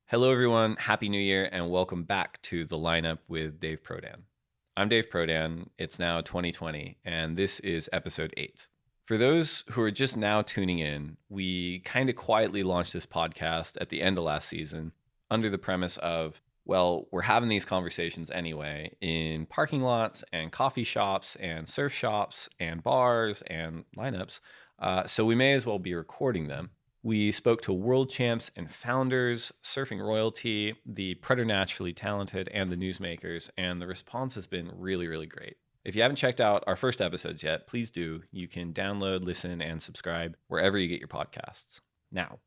Hello, everyone. Happy New Year, and welcome back to The Lineup with Dave Prodan. I'm Dave Prodan. It's now 2020, and this is episode 8. For those who are just now tuning in, we kind of quietly launched this podcast at the end of last season under the premise of, well, we're having these conversations anyway in parking lots and coffee shops and surf shops and bars and lineups, so we may as well be recording them. We spoke to world champs and founders, surfing royalty, the preternaturally talented, and the newsmakers, and the response has been really, really great. If you haven't checked out our first episodes yet, please do. You can download, listen, and subscribe wherever you get your podcasts. Now,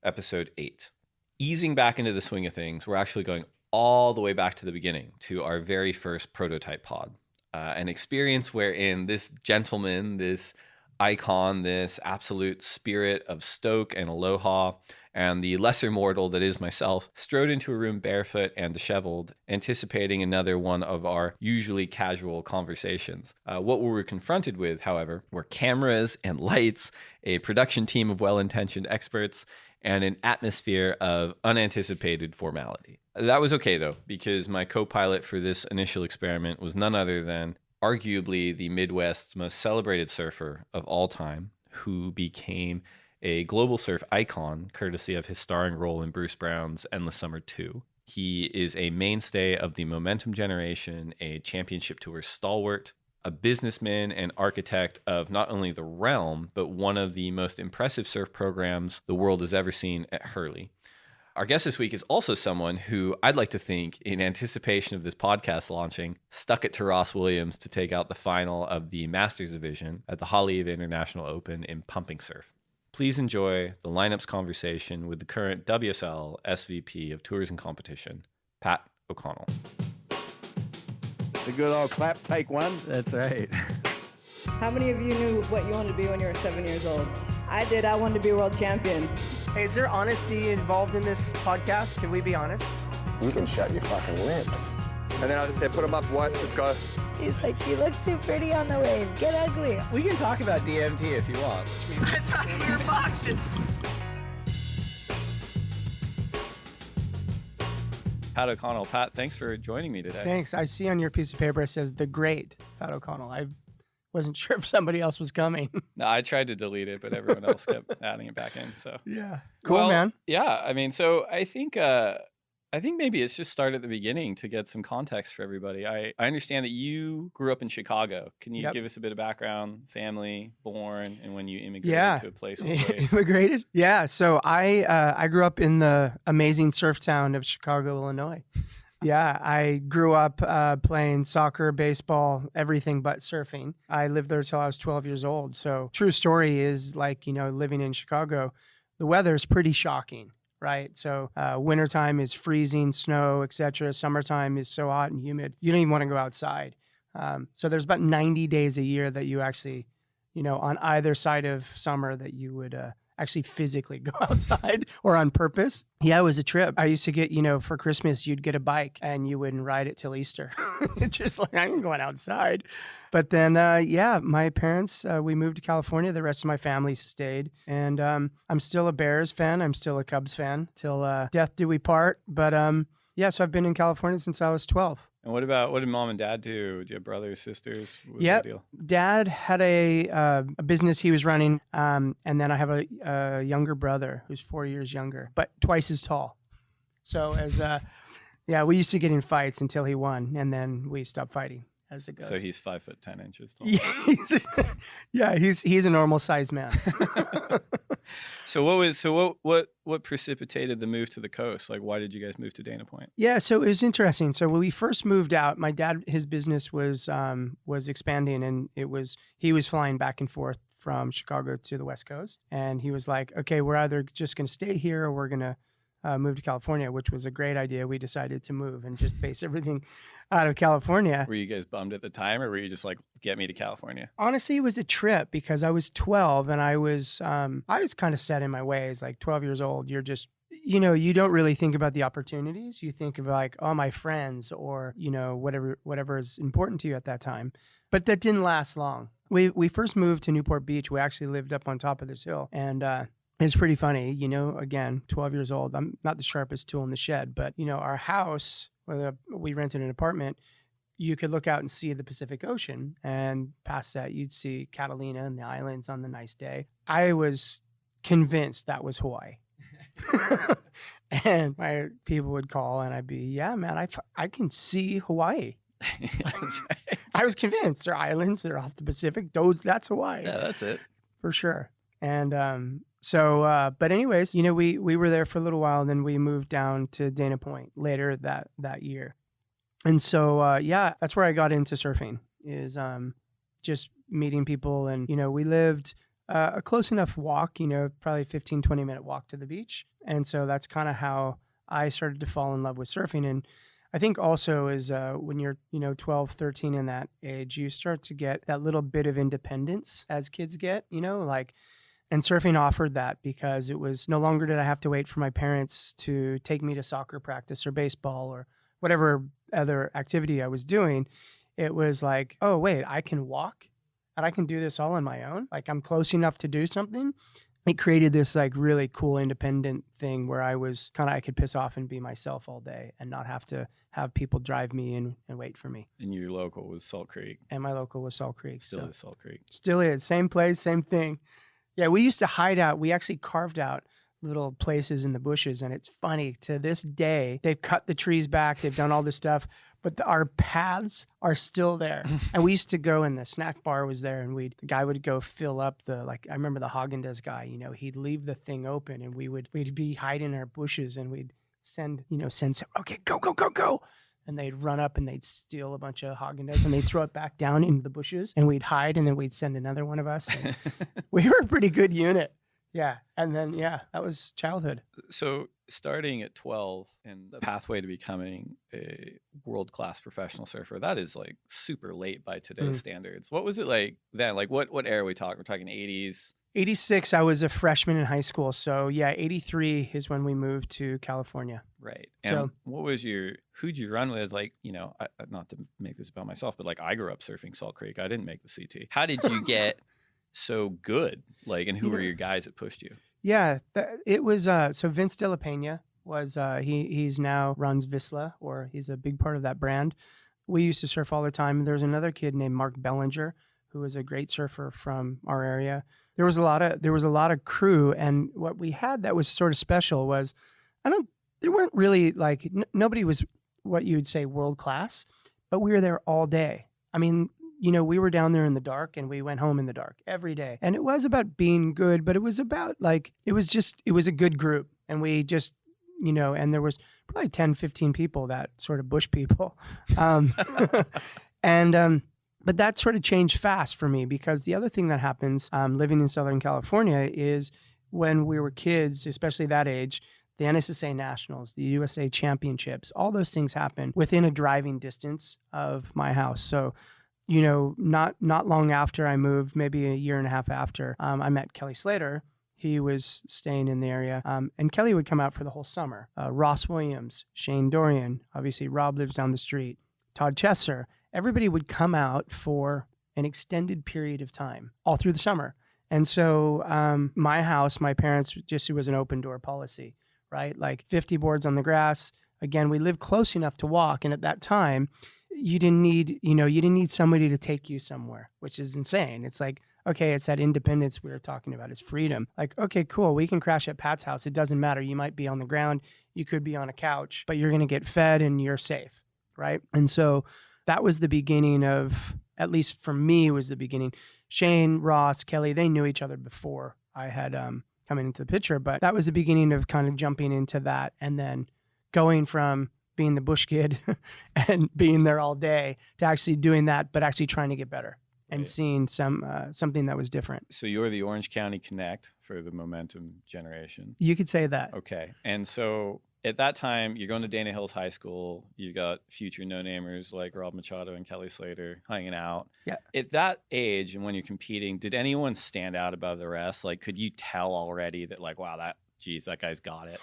episode 8. Easing back into the swing of things, we're actually going all the way back to the beginning, to our very first prototype pod. An experience wherein this gentleman, this icon, this absolute spirit of stoke and aloha, and the lesser mortal that is myself, strode into a room barefoot and disheveled, anticipating another one of our usually casual conversations. What we were confronted with, however, were cameras and lights, a production team of well-intentioned experts, and an atmosphere of unanticipated formality. That was okay, though, because my co-pilot for this initial experiment was none other than arguably the Midwest's most celebrated surfer of all time, who became a global surf icon courtesy of his starring role in Bruce Brown's Endless Summer 2. He is a mainstay of the Momentum generation, a championship tour stalwart, a businessman and architect of not only the realm, but one of the most impressive surf programs the world has ever seen at Hurley. Our guest this week is also someone who I'd like to think, in anticipation of this podcast launching, stuck it to Ross Williams to take out the final of the Masters division at the Haleiwa International Open in pumping surf. Please enjoy the Lineup's conversation with the current WSL SVP of Tours and Competition, Pat O'Connell. The good old clap, take one. That's right. How many of you knew what you wanted to be when you were 7 years old? I did. I wanted to be a world champion. Hey, is there honesty involved in this podcast? Can we be honest? You can shut your fucking lips. And then I'll just say, put them up, what? Let's go. He's like, you look too pretty on the wave. Get ugly. We can talk about DMT if you want. I thought you were boxing. Pat O'Connell. Pat, thanks for joining me today. Thanks. I see on your piece of paper it says the great Pat O'Connell. I wasn't sure if somebody else was coming. No, I tried to delete it, but everyone else kept adding it back in. So yeah, cool, well, man. Yeah, I mean, so I think maybe it's just start at the beginning to get some context for everybody. I understand that you grew up in Chicago. Can you give us a bit of background, family, born, and when you immigrated to a place? Immigrated? Yeah. So I grew up in the amazing surf town of Chicago, Illinois. Yeah, I grew up playing soccer, baseball, everything but surfing. I lived there till I was 12 years old. So true story is like, living in Chicago, the weather is pretty shocking, right? So wintertime is freezing, snow, etc. Summertime is so hot and humid, you don't even want to go outside. So there's about 90 days a year that you actually, on either side of summer that you would actually physically go outside or on purpose. Yeah, it was a trip. I used to get, for Christmas, you'd get a bike and you wouldn't ride it till Easter. It's just like, I ain't going outside. But then, my parents, we moved to California. The rest of my family stayed. And I'm still a Bears fan. I'm still a Cubs fan till death do we part. But so I've been in California since I was 12. And what did mom and dad do? Do you have brothers, sisters? Yeah, Dad had a business he was running, and then I have a younger brother who's 4 years younger, but twice as tall. So we used to get in fights until he won, and then we stopped fighting as it goes. So he's 5'10" tall. Yeah, he's a normal sized man. So what precipitated the move to the coast? Like, why did you guys move to Dana Point? Yeah, so it was interesting. So when we first moved out, my dad, his business was expanding, and he was flying back and forth from Chicago to the West Coast, and he was like, okay, we're either just going to stay here or we're going to moved to California, which was a great idea. We decided to move and just base everything out of California. Were you guys bummed at the time, or were you just like, get me to California? Honestly, it was a trip because I was 12 and I was kind of set in my ways. Like 12 years old, you're just, you don't really think about the opportunities. You think of like, oh, my friends or, whatever is important to you at that time. But that didn't last long. We first moved to Newport Beach. We actually lived up on top of this hill, and It's pretty funny, again, 12 years old. I'm not the sharpest tool in the shed, but, our house, where we rented an apartment, you could look out and see the Pacific Ocean. And past that, you'd see Catalina and the islands on the nice day. I was convinced that was Hawaii. And my people would call and I'd be, yeah, man, I can see Hawaii. That's right. I was convinced they're islands. They're off the Pacific. That's Hawaii. Yeah, that's it. For sure. And but anyways, we were there for a little while, and then we moved down to Dana Point later that year. And so, that's where I got into surfing, is just meeting people. And, we lived a close enough walk, probably 15, 20-minute walk to the beach. And so that's kind of how I started to fall in love with surfing. And I think also is when you're, 12, 13 in that age, you start to get that little bit of independence as kids get, and surfing offered that, because it was no longer did I have to wait for my parents to take me to soccer practice or baseball or whatever other activity I was doing. It was like, oh, wait, I can walk and I can do this all on my own. Like, I'm close enough to do something. It created this like really cool independent thing where I could piss off and be myself all day and not have to have people drive me in and wait for me. And your local was Salt Creek. And my local was Salt Creek. Still is Salt Creek. Still is. Same place, same thing. Yeah, we used to hide out. We actually carved out little places in the bushes. And it's funny, to this day, they've cut the trees back. They've done all this stuff, but our paths are still there. And we used to go, and the snack bar was there, and the guy would go fill up I remember the Haagen-Dazs guy, he'd leave the thing open, and we'd be hiding in our bushes, and we'd send some, okay, go, go, go, go. And they'd run up and they'd steal a bunch of Haagen-Dazs and they'd throw it back down into the bushes, and we'd hide, and then we'd send another one of us. We were a pretty good unit. Yeah. And then, that was childhood. So starting at 12 and the pathway to becoming a world-class professional surfer, that is like super late by today's standards. What was it like then? Like what era are we talking? We're talking 80s? 86, I was a freshman in high school. So 83 is when we moved to California. Right. And what was who'd you run with? Like, not to make this about myself, but like I grew up surfing Salt Creek. I didn't make the CT. How did you get so good? Like, and who were your guys that pushed you? Yeah, it was, so Vince De La Pena was, he's now runs Vissla, or he's a big part of that brand. We used to surf all the time. There's another kid named Mark Bellinger, who was a great surfer from our area. There was a lot of crew, and what we had that was sort of special was, there weren't really like, nobody was what you would say world class, but we were there all day. I mean, we were down there in the dark, and we went home in the dark every day. And it was about being good, but it was about it was a good group. And we just, and there was probably 10, 15 people, that sort of bush people. But that sort of changed fast for me, because the other thing that happens living in Southern California is when we were kids, especially that age, the NSSA Nationals, the USA Championships, all those things happen within a driving distance of my house. So, not long after I moved, maybe a year and a half after, I met Kelly Slater. He was staying in the area, and Kelly would come out for the whole summer. Ross Williams, Shane Dorian, obviously Rob lives down the street, Todd Chesser. Everybody would come out for an extended period of time all through the summer. And so my house, my parents, it was an open door policy, right? Like 50 boards on the grass. Again, we lived close enough to walk. And at that time, you didn't need somebody to take you somewhere, which is insane. It's like, okay, it's that independence we were talking about. It's freedom. Like, okay, cool. We can crash at Pat's house. It doesn't matter. You might be on the ground. You could be on a couch, but you're going to get fed and you're safe, right? And so that was the beginning of, at least for me, was the beginning. Shane, Ross, Kelly, they knew each other before I had come into the picture, but that was the beginning of kind of jumping into that, and then going from being the bush kid and being there all day to actually doing that, but actually trying to get better and seeing something that was different. So you're the Orange County Connect for the Momentum generation. You could say that. Okay. And so at that time, you're going to Dana Hills High School. You got future no-namers like Rob Machado and Kelly Slater hanging out. Yeah. At that age, and when you're competing, did anyone stand out above the rest? Like, could you tell already that, like, wow, that guy's got it?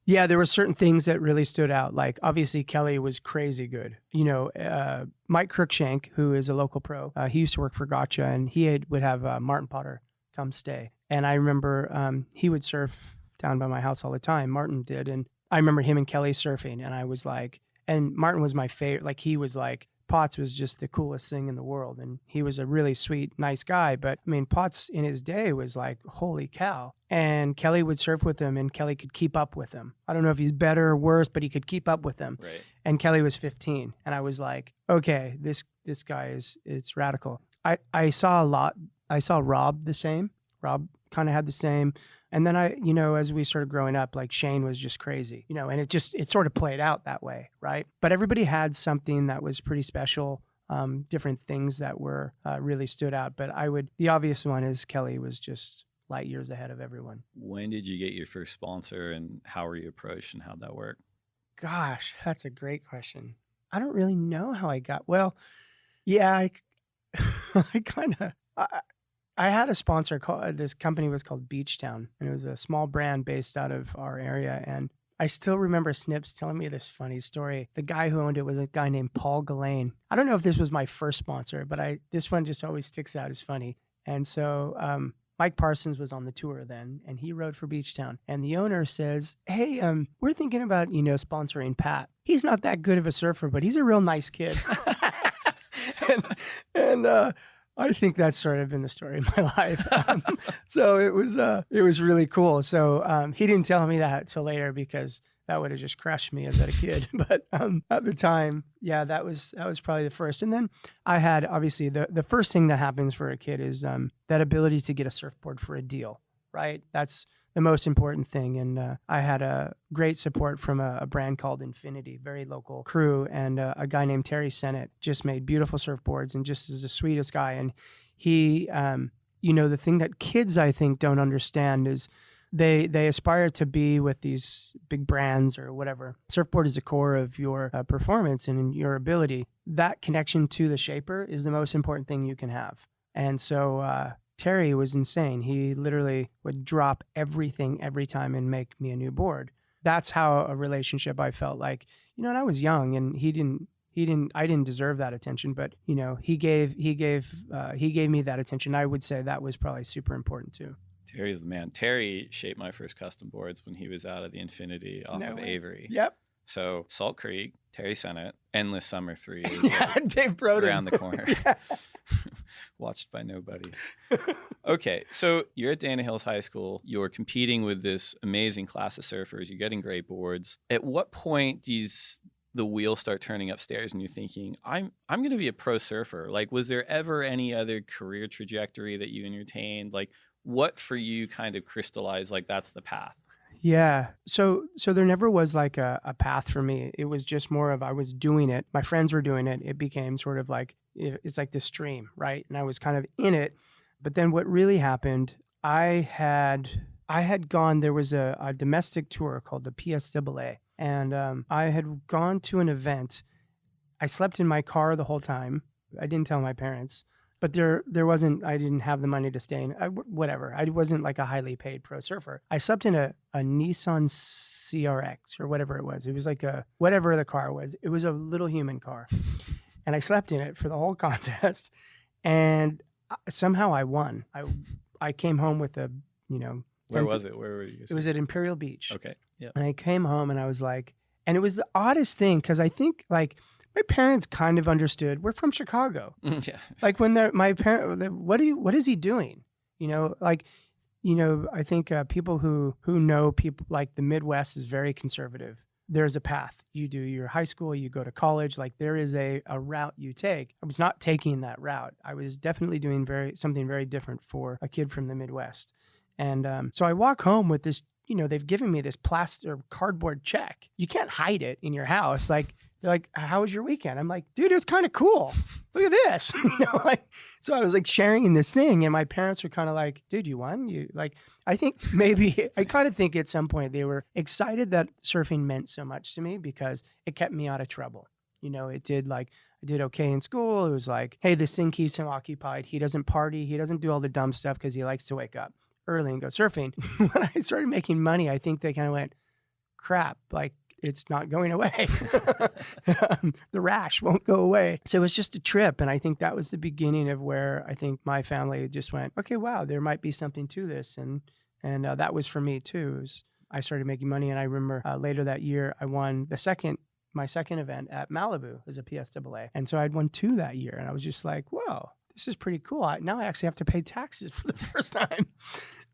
Yeah, there were certain things that really stood out. Like, obviously, Kelly was crazy good. Mike Kirkshank, who is a local pro, he used to work for Gotcha, and would have Martin Potter come stay. And I remember he would surf down by my house all the time. Martin did. And I remember him and Kelly surfing. And I was like, and Martin was my favorite. Like he was like, Potts was just the coolest thing in the world. And he was a really sweet, nice guy. But I mean, Potts in his day was like, holy cow. And Kelly would surf with him and Kelly could keep up with him. I don't know if he's better or worse, but he could keep up with him. Right. And Kelly was 15. And I was like, okay, this guy it's radical. I saw a lot. I saw Rob the same. Rob kind of had the same. And then as we started growing up, like Shane was just crazy, and it sort of played out that way. Right. But everybody had something that was pretty special, different things that were really stood out. But the obvious one is Kelly was just light years ahead of everyone. When did you get your first sponsor and how were you approached and how'd that work? Gosh, that's a great question. I don't really know how I got, well, yeah, I had a sponsor this company was called Beachtown, and it was a small brand based out of our area. And I still remember Snips telling me this funny story. The guy who owned it was a guy named Paul Gillane. I don't know if this was my first sponsor, but this one just always sticks out as funny. And so Mike Parsons was on the tour then, and he rode for Beachtown. And the owner says, hey, we're thinking about, sponsoring Pat. He's not that good of a surfer, but he's a real nice kid. and I think that's sort of been the story of my life. So it was really cool. So he didn't tell me that till later because that would have just crushed me as a kid. But at the time, yeah, that was probably the first. And then I had obviously the first thing that happens for a kid is that ability to get a surfboard for a deal, right? That's the most important thing. And I had a great support from a brand called Infinity, very local crew. And a guy named Terry Sennett just made beautiful surfboards and just is the sweetest guy. And he, the thing that kids, I think, don't understand is they aspire to be with these big brands or whatever. Surfboard is the core of your performance and your ability. That connection to the shaper is the most important thing you can have. And so Terry was insane. He literally would drop everything every time and make me a new board. That's how a relationship I felt like, and I was young and I didn't deserve that attention, but he gave me that attention. I would say that was probably super important too. Terry's the man. Terry shaped my first custom boards when he was out of the Infinity off of Avery. Yep. So Salt Creek, Terry Sennett, Endless Summer 3 is Dave Broden around the corner. Watched by nobody. Okay, so you're at Dana Hills High School. You're competing with this amazing class of surfers. You're getting great boards. At what point does the wheel start turning upstairs and you're thinking, I'm going to be a pro surfer? Like, was there ever any other career trajectory that you entertained? Like, what for you kind of crystallized, like, that's the path? Yeah. So there never was like a path for me. It was just more of I was doing it. My friends were doing it. It became sort of like, it's like this stream, right? And I was kind of in it. But then what really happened, I had gone, there was a domestic tour called the PSAA. And I had gone to an event. I slept in my car the whole time. I didn't tell my parents. But there wasn't, I didn't have the money to stay in, whatever. I wasn't like a highly paid pro surfer. I slept in a Nissan CRX or whatever it was. It was like whatever the car was. It was a little human car. And I slept in it for the whole contest. And somehow I won. I came home with a, Where was it? Where were you? It was at Imperial Beach. Okay. Yeah. And I came home and I was like, and it was the oddest thing because I think like, my parents kind of understood. We're from Chicago. Yeah. Like when my parent, what is he doing? I think people who know people like the Midwest is very conservative. There's a path. You do your high school, you go to college. Like there is a route you take. I was not taking that route. I was definitely doing something very different for a kid from the Midwest. And so I walk home with this, they've given me this plastic or cardboard check. You can't hide it in your house. Like, they're like, how was your weekend? I'm like, dude, it's kind of cool. Look at this. So I was like sharing in this thing and my parents were kind of like, dude, you won? I think maybe, I kind of think at some point they were excited that surfing meant so much to me because it kept me out of trouble. It did I did okay in school. It was like, hey, this thing keeps him occupied. He doesn't party. He doesn't do all the dumb stuff because he likes to wake up early and go surfing. When I started making money, I think they kind of went, crap, like it's not going away. The rash won't go away. So it was just a trip. And I think that was the beginning of where I think my family just went, okay, wow, there might be something to this. And that was for me too. I started making money. And I remember later that year, I won my second event at Malibu as a PSAA. And so I'd won 2 that year. And I was just like, whoa, this is pretty cool. Now I actually have to pay taxes for the first time.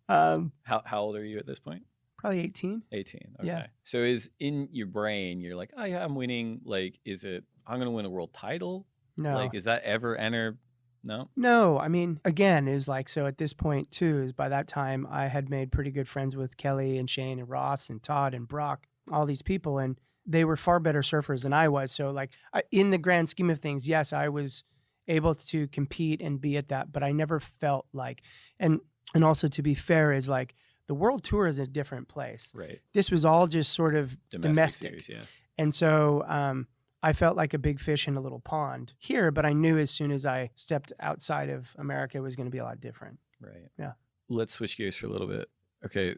How old are you at this point? Probably 18. 18. Okay. Yeah. So is in your brain, you're like, oh yeah, I'm winning. Like, is it, I'm going to win a world title? No. Like, is that ever enter? No? No. I mean, again, it was like, so at this point too, is by that time I had made pretty good friends with Kelly and Shane and Ross and Todd and Brock, all these people. And they were far better surfers than I was. So like in the grand scheme of things, yes, I was able to compete and be at that, but I never felt like, and also to be fair is like, the world tour is a different place. Right. This was all just sort of domestic. Series, yeah. And so I felt like a big fish in a little pond here, but I knew as soon as I stepped outside of America, it was going to be a lot different. Right. Yeah. Let's switch gears for a little bit. Okay.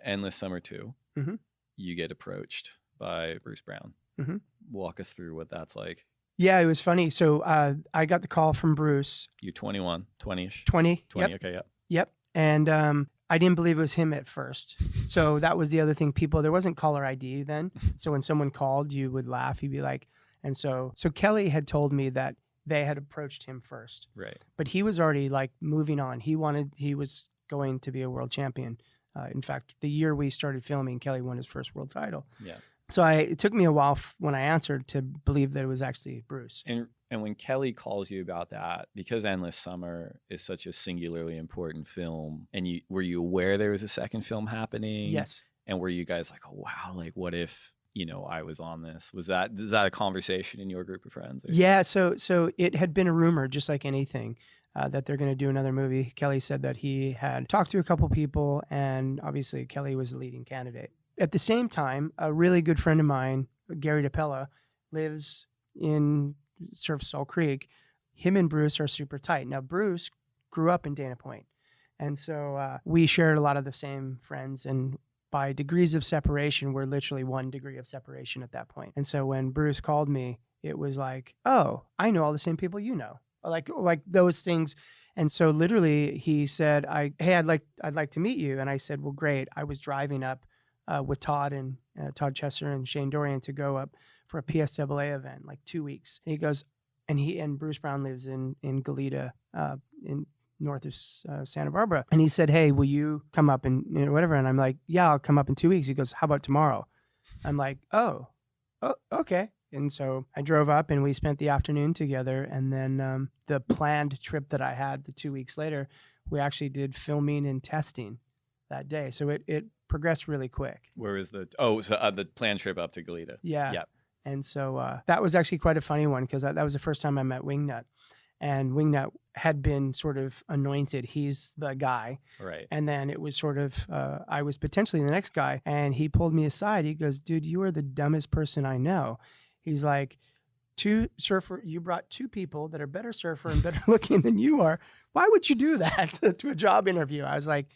Endless Summer 2. Mm-hmm. You get approached by Bruce Brown. Mm-hmm. Walk us through what that's like. Yeah, it was funny. So I got the call from Bruce. You're 21, 20-ish? 20. 20, Yep. okay, yeah. Yep. And I didn't believe it was him at first. So that was the other thing. There wasn't caller ID then. So when someone called, you would laugh. You'd be like, and so Kelly had told me that they had approached him first. Right. But he was already like moving on. He was going to be a world champion. In fact, the year we started filming, Kelly won his first world title. Yeah. So it took me a while when I answered to believe that it was actually Bruce. And when Kelly calls you about that, because Endless Summer is such a singularly important film, and were you aware there was a second film happening? Yes. And were you guys like, oh wow, like what if, I was on this? Is that a conversation in your group of friends? Or? Yeah. So it had been a rumor, just like anything, that they're going to do another movie. Kelly said that he had talked to a couple people, and obviously Kelly was the leading candidate. At the same time, a really good friend of mine, Gary DePella, lives in surfs Salt Creek. Him and Bruce are super tight. Now, Bruce grew up in Dana Point. And so we shared a lot of the same friends. And by degrees of separation, we're literally 1 degree of separation at that point. And so when Bruce called me, it was like, oh, I know all the same people you know. Like those things. And so literally he said, hey, I'd like to meet you. And I said, well, great. I was driving up with Todd and Todd Chesser and Shane Dorian to go up for a PSAA event, like 2 weeks. And he goes, and Bruce Brown lives in Goleta, in north of Santa Barbara. And he said, hey, will you come up and whatever? And I'm like, yeah, I'll come up in 2 weeks. He goes, how about tomorrow? I'm like, oh, okay. And so I drove up and we spent the afternoon together. And then the planned trip that I had the 2 weeks later, we actually did filming and testing that day. So it progressed really quick. Where was the planned trip up to Goleta? Yeah. Yeah. And so that was actually quite a funny one because that was the first time I met Wingnut. And Wingnut had been sort of anointed. He's the guy. Right. And then it was sort of, I was potentially the next guy. And he pulled me aside. He goes, dude, you are the dumbest person I know. He's like, you brought 2 people that are better surfer and better looking than you are. Why would you do that to a job interview? I was like,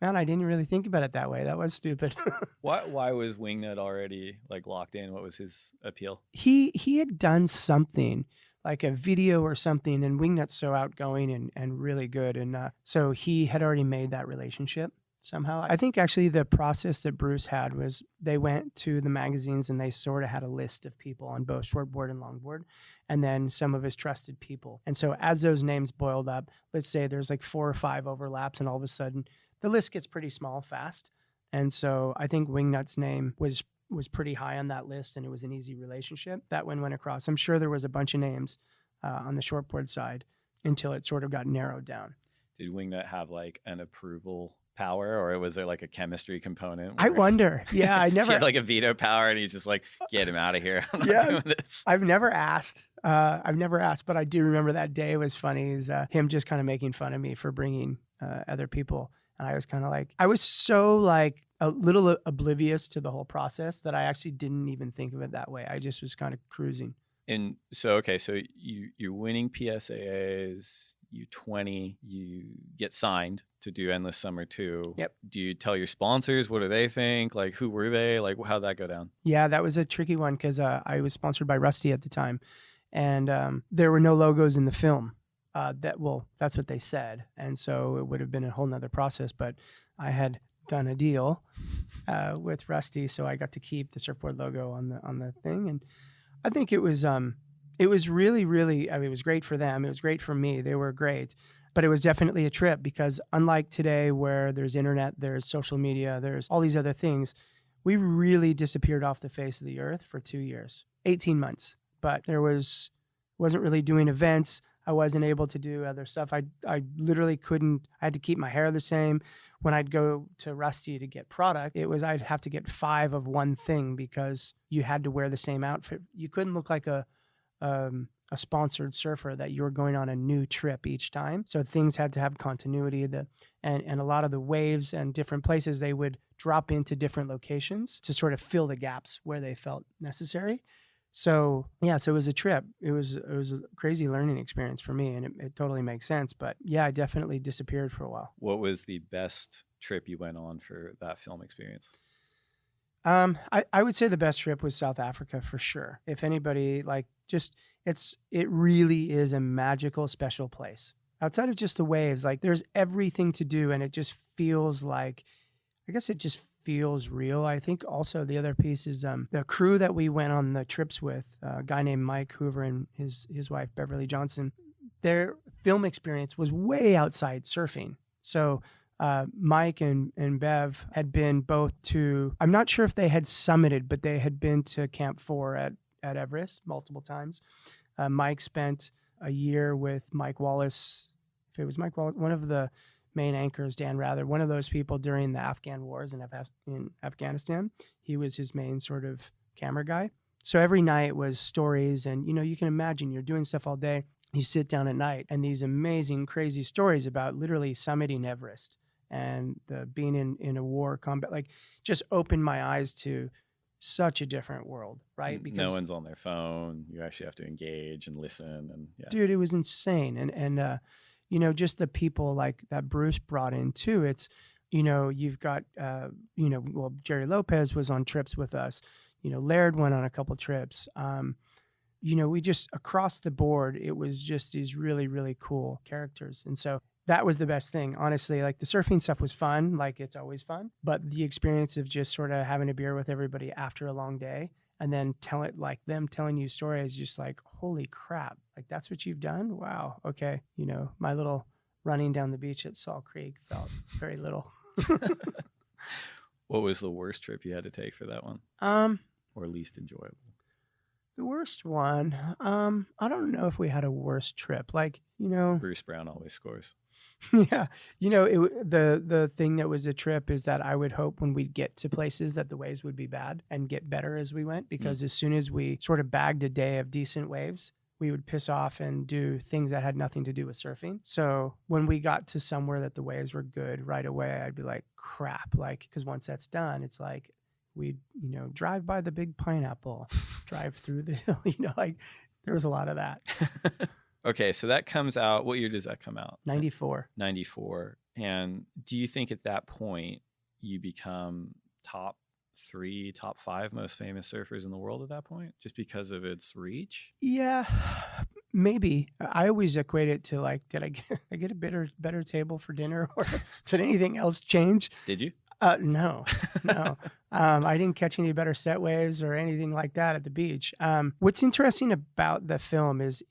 man, I didn't really think about it that way. That was stupid. Why was Wingnut already like locked in? What was his appeal? He had done something like a video or something, and Wingnut's so outgoing and really good. And so he had already made that relationship somehow. I think actually the process that Bruce had was they went to the magazines and they sort of had a list of people on both shortboard and longboard, and then some of his trusted people. And so as those names boiled up, let's say there's like 4 or 5 overlaps, and all of a sudden the list gets pretty small fast. And so I think Wingnut's name was pretty high on that list, and it was an easy relationship. That one went across. I'm sure there was a bunch of names on the shortboard side until it sort of got narrowed down. Did Wingnut have like an approval power, or was there like a chemistry component? I wonder. Yeah, I never he had like a veto power, and he's just like, get him out of here. I'm not doing this. I've never asked, but I do remember that day was funny. Is him just kind of making fun of me for bringing other people. And I was kind of like, I was so like a little oblivious to the whole process that I actually didn't even think of it that way. I just was kind of cruising. And so, okay, so you're winning PSAAs, you 20, you get signed to do Endless Summer 2. Yep. Do you tell your sponsors? What do they think? Like, who were they? Like, how'd that go down? Yeah, that was a tricky one because I was sponsored by Rusty at the time, and there were no logos in the film. That's what they said, and so it would have been a whole nother process. But I had done a deal with Rusty, so I got to keep the surfboard logo on the thing, and I think it was really, really. I mean, it was great for them. It was great for me. They were great, but it was definitely a trip because unlike today, where there's internet, there's social media, there's all these other things, we really disappeared off the face of the earth for 2 years, 18 months. But there wasn't really doing events. I wasn't able to do other stuff. I literally couldn't. I had to keep my hair the same. When I'd go to Rusty to get product, I'd have to get 5 of one thing because you had to wear the same outfit. You couldn't look like a sponsored surfer that you were going on a new trip each time. So things had to have continuity. And a lot of the waves and different places, they would drop into different locations to sort of fill the gaps where they felt necessary. So yeah, so it was a trip. It was a crazy learning experience for me, and it totally makes sense. But yeah, I definitely disappeared for a while. What was the best trip you went on for that film experience? I would say the best trip was South Africa for sure. If anybody it really is a magical, special place. Outside of just the waves, like there's everything to do, and it just feels like, I guess it just feels real. I think also the other piece is the crew that we went on the trips with, a guy named Mike Hoover and his wife Beverly Johnson. Their film experience was way outside surfing. So Mike and Bev had been both to, I'm not sure if they had summited, but they had been to Camp 4 at Everest multiple times. Mike spent a year with Mike Wallace. If it was Mike Wallace, one of the main anchors, Dan Rather, one of those people during the Afghan wars in Afghanistan. He was his main sort of camera guy. So every night was stories, and you can imagine you're doing stuff all day. You sit down at night, and these amazing, crazy stories about literally summiting Everest and being in a war combat, like just opened my eyes to such a different world, right? Because no one's on their phone. You actually have to engage and listen, and yeah. Dude, it was insane, and just the people like that Bruce brought in too. It's, you've got, Jerry Lopez was on trips with us. Laird went on a couple trips. We just, across the board, it was just these really, really cool characters. And so that was the best thing, honestly. Like the surfing stuff was fun, like it's always fun. But the experience of just sort of having a beer with everybody after a long day and then them telling you stories, just like, holy crap, like that's what you've done? Wow. Okay. My little running down the beach at Salt Creek felt very little. What was the worst trip you had to take for that one? Or least enjoyable? The worst one, I don't know if we had a worst trip. Like, Bruce Brown always scores. Yeah. The thing that was a trip is that I would hope when we'd get to places that the waves would be bad and get better as we went, because as soon as we sort of bagged a day of decent waves, we would piss off and do things that had nothing to do with surfing. So when we got to somewhere that the waves were good right away, I'd be like, crap. Like, because once that's done, it's like, we'd, drive by the big pineapple, drive through the hill, like there was a lot of that. Okay, so that comes out. What year does that come out? 94. 94. And do you think at that point you become top 3, top 5 most famous surfers in the world at that point, just because of its reach? Yeah, maybe. I always equate it to like, did I get a better table for dinner, or did anything else change? Did you? No. I didn't catch any better set waves or anything like that at the beach. What's interesting about the film is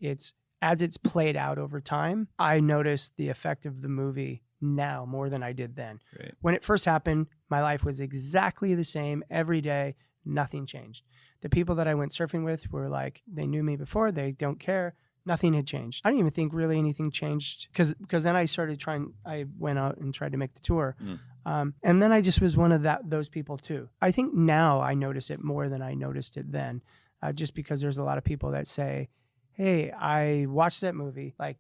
as it's played out over time, I noticed the effect of the movie now more than I did then. Right. When it first happened, my life was exactly the same every day. Nothing changed. The people that I went surfing with were like, they knew me before. They don't care. Nothing had changed. I didn't even think really anything changed because then I went out and tried to make the tour. And then I just was one of those people too. I think now I notice it more than I noticed it then, just because there's a lot of people that say, hey, I watched that movie. Like,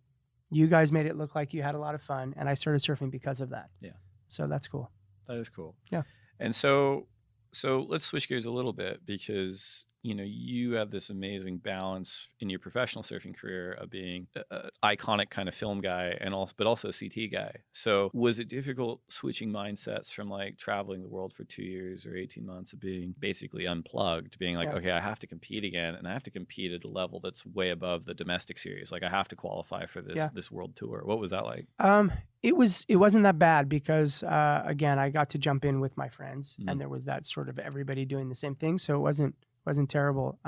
you guys made it look like you had a lot of fun, and I started surfing because of that. Yeah. So that's cool. That is cool. Yeah. And so So let's switch gears a little bit because, you have this amazing balance in your professional surfing career of being an iconic kind of film guy but also a CT guy. So was it difficult switching mindsets from like traveling the world for 2 years or 18 months of being basically unplugged to being like, okay, I have to compete again, and I have to compete at a level that's way above the domestic series. Like I have to qualify for this world tour. What was that like? It wasn't that bad because again, I got to jump in with my friends, and there was that sort of everybody doing the same thing, so it wasn't terrible.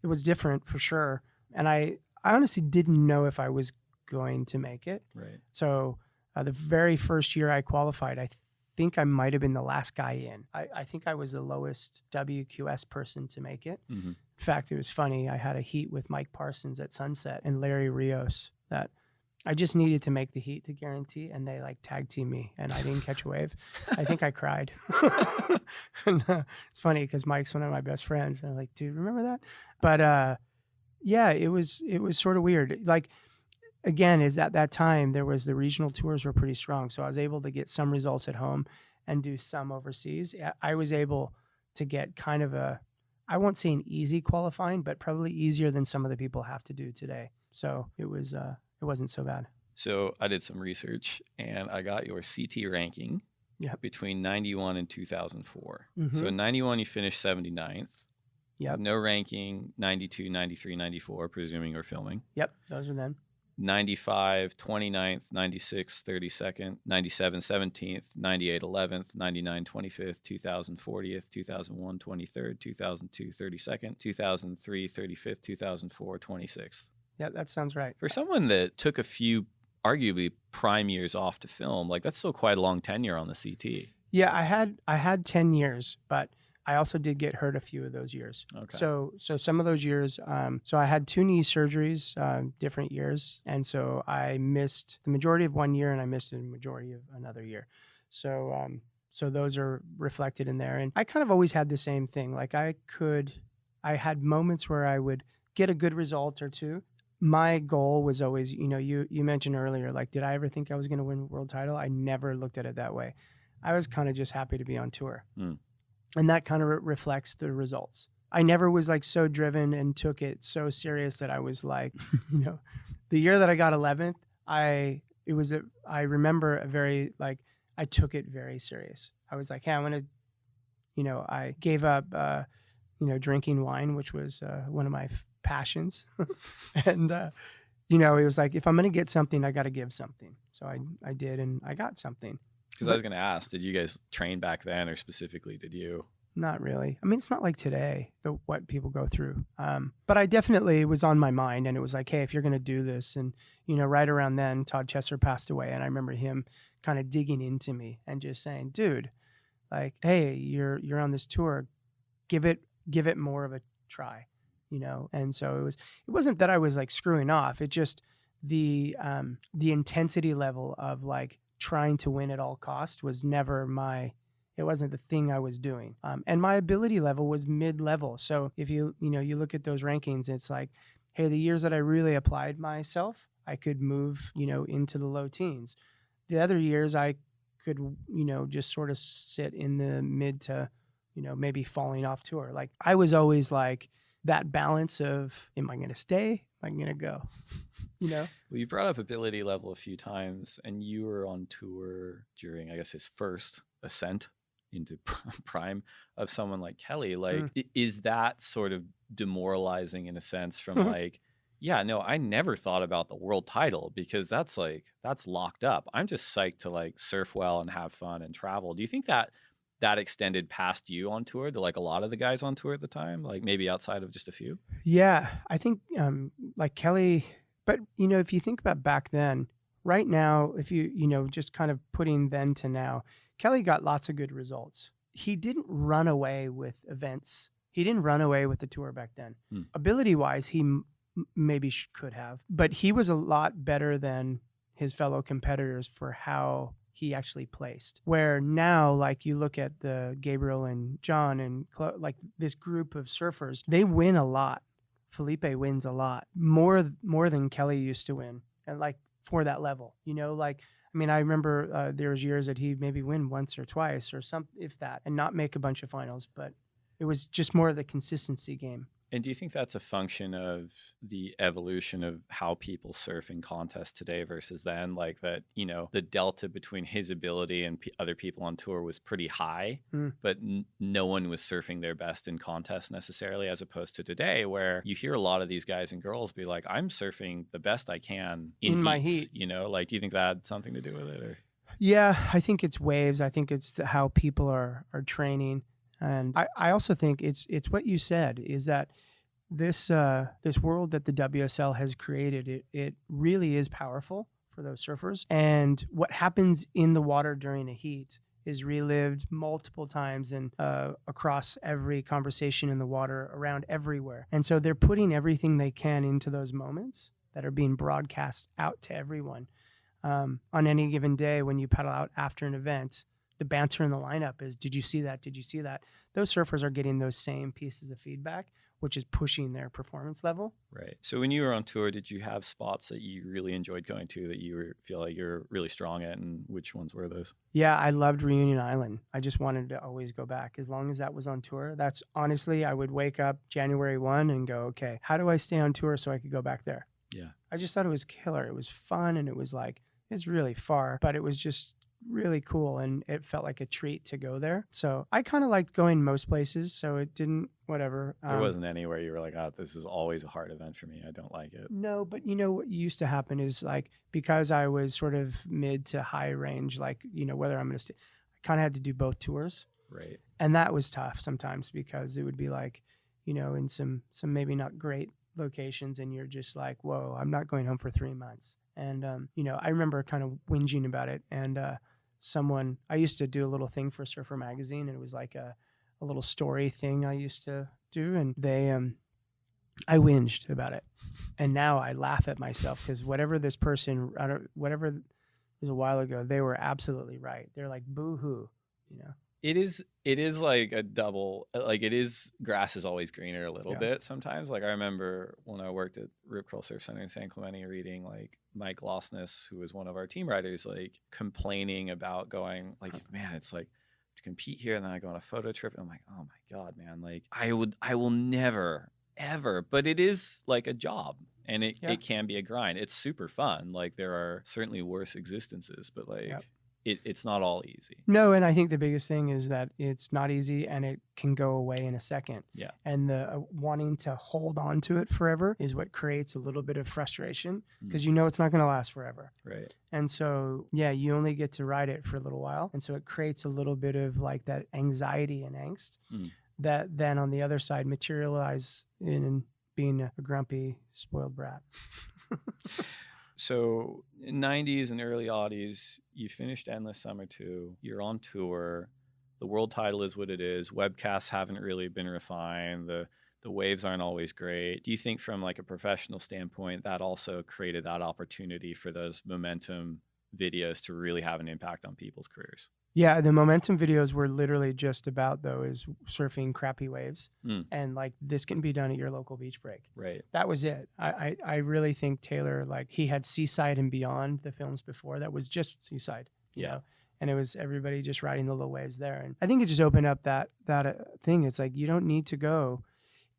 It was different for sure, and I honestly didn't know if I was going to make it. Right. So the very first year I qualified, I think I might have been the last guy in. I think I was the lowest WQS person to make it. In fact, it was funny. I had a heat with Mike Parsons at Sunset and Larry Rios that I just needed to make the heat to guarantee, and they like tag team me, and I didn't catch a wave. I think I cried. And, it's funny because Mike's one of my best friends, and I'm like, dude, remember that? But yeah, it was sort of weird. Like, again, is at that time the regional tours were pretty strong, so I was able to get some results at home and do some overseas. I was able to get kind of I won't say an easy qualifying, but probably easier than some of the people have to do today. So it wasn't so bad. So I did some research and I got your CT ranking between 91 and 2004. So in 91, you finished 79th. Yep. No ranking, 92, 93, 94, presuming you're filming. Yep, those are them. 95, 29th, 96, 32nd, 97, 17th, 98, 11th, 99, 25th, 2000, 40th, 2001, 23rd, 2002, 32nd, 2003, 35th, 2004, 26th. Yeah, that sounds right. For someone that took a few arguably prime years off to film, like that's still quite a long tenure on the CT. Yeah, I had 10 years, but I also did get hurt a few of those years. Okay. So some of those years, so I had 2 knee surgeries, different years, and so I missed the majority of 1 year, and I missed the majority of another year. So those are reflected in there, and I kind of always had the same thing. Like I had moments where I would get a good result or two. My goal was always, you mentioned earlier, like, did I ever think I was going to win a world title? I never looked at it that way. I was kind of just happy to be on tour. And that kind of reflects the results. I never was like so driven and took it so serious that I was like, the year that I got 11th, I remember I took it very serious. I was like, hey, I'm going to, I gave up, drinking wine, which was one of my passions. And, it was like, if I'm going to get something, I got to give something. So I did, and I got something. Because I was going to ask, did you guys train back then, or specifically did you? Not really. I mean, it's not like today, what people go through. But I definitely, it was on my mind, and it was like, hey, if you're going to do this, and, right around then, Todd Chesser passed away, and I remember him kind of digging into me and just saying, dude, like, hey, you're on this tour, give it more of a try, And so it wasn't that I was like screwing off. It just the intensity level of like trying to win at all cost was never it wasn't the thing I was doing. And my ability level was mid-level. So if you look at those rankings, it's like, hey, the years that I really applied myself, I could move, into the low teens. The other years I could, just sort of sit in the mid to, maybe falling off tour. Like I was always like that balance of, am I going to stay? Am I going to go? Well, you brought up ability level a few times, and you were on tour during, I guess, his first ascent into prime of someone like Kelly. Like, is that sort of demoralizing in a sense from like, yeah, no, I never thought about the world title because that's locked up. I'm just psyched to like surf well and have fun and travel. Do you think that extended past you on tour to like a lot of the guys on tour at the time, like maybe outside of just a few? Yeah, I think like Kelly, but if you think about back then, right now, if you just kind of putting then to now, Kelly got lots of good results. He didn't run away with events. He didn't run away with the tour back then. Ability wise, he maybe could have, but he was a lot better than his fellow competitors for how he actually placed. Where now, like you look at the Gabriel and John and like this group of surfers, they win a lot. Felipe wins a lot more than Kelly used to win, and like for that level, like I mean, I remember there was years that he'd maybe win once or twice or some, if that, and not make a bunch of finals. But it was just more of the consistency game. And do you think that's a function of the evolution of how people surf in contests today versus then? Like that, you know, the delta between his ability and other people on tour was pretty high, but no one was surfing their best in contests necessarily, as opposed to today where you hear a lot of these guys and girls be like, I'm surfing the best I can in my heats, heat. you know, like, do you think that had something to do with it? Or? Yeah, I think it's waves. I think it's how people are training. And I also think it's what you said, is that this world that the WSL has created, it really is powerful for those surfers. And what happens in the water during a heat is relived multiple times and across every conversation in the water, around everywhere. And so they're putting everything they can into those moments that are being broadcast out to everyone. On any given day when you paddle out after an event, the banter in the lineup is, did you see that? Did you see that? Those surfers are getting those same pieces of feedback, which is pushing their performance level. Right. So when you were on tour, did you have spots that you really enjoyed going to that you feel like you're really strong at, and which ones were those? Yeah, I loved Reunion Island. I just wanted to always go back as long as that was on tour. That's honestly, I would wake up January 1 and go, okay, how do I stay on tour so I could go back there? Yeah. I just thought it was killer. It was fun, and it was like, it's really far, but it was just really cool, and it felt like a treat to go there. So I kind of liked going most places, so it didn't, whatever. There wasn't anywhere you were like, oh, this is always a hard event for me, I don't like it. No, but you know what used to happen is, like, because I was sort of mid to high range, like, you know, whether I'm going to stay, I kind of had to do both tours. Right. And that was tough sometimes, because it would be like, you know, in some maybe not great locations, and you're just like, whoa, I'm not going home for 3 months. And, you know, I remember kind of whinging about it. And I used to do a little thing for Surfer Magazine, and it was like a little story thing I used to do. And I whinged about it. And now I laugh at myself, because whatever this person, whatever it was a while ago, they were absolutely right. They're like, boo-hoo, you know? It is like a double, like, it is, grass is always greener a little bit sometimes. Like, I remember when I worked at Rip Curl Surf Center in San Clemente, reading like Mike Lossness, who was one of our team riders, like complaining about going like, man, it's like to compete here, and then I go on a photo trip, and I'm like, oh my God, man, like I will never ever, but it is like a job, and it can be a grind. It's super fun. Like, there are certainly worse existences, but like it's not all easy. No, and I think the biggest thing is that it's not easy, and it can go away in a second. Yeah. And the wanting to hold on to it forever is what creates a little bit of frustration, because you know it's not going to last forever. Right. And so, yeah, you only get to ride it for a little while. And so it creates a little bit of like that anxiety and angst that then on the other side materialize in being a grumpy, spoiled brat. So in 90s and early aughties, you finished Endless Summer 2, you're on tour, the world title is what it is, webcasts haven't really been refined, the waves aren't always great. Do you think from like a professional standpoint that also created that opportunity for those momentum videos to really have an impact on people's careers? Yeah, the momentum videos were literally just about, though, is surfing crappy waves. And like, this can be done at your local beach break. Right. That was it. I really think Taylor, like, he had Seaside and Beyond, the films before, that was just Seaside. You know? And it was everybody just riding the low waves there. And I think it just opened up that thing. It's like, you don't need to go.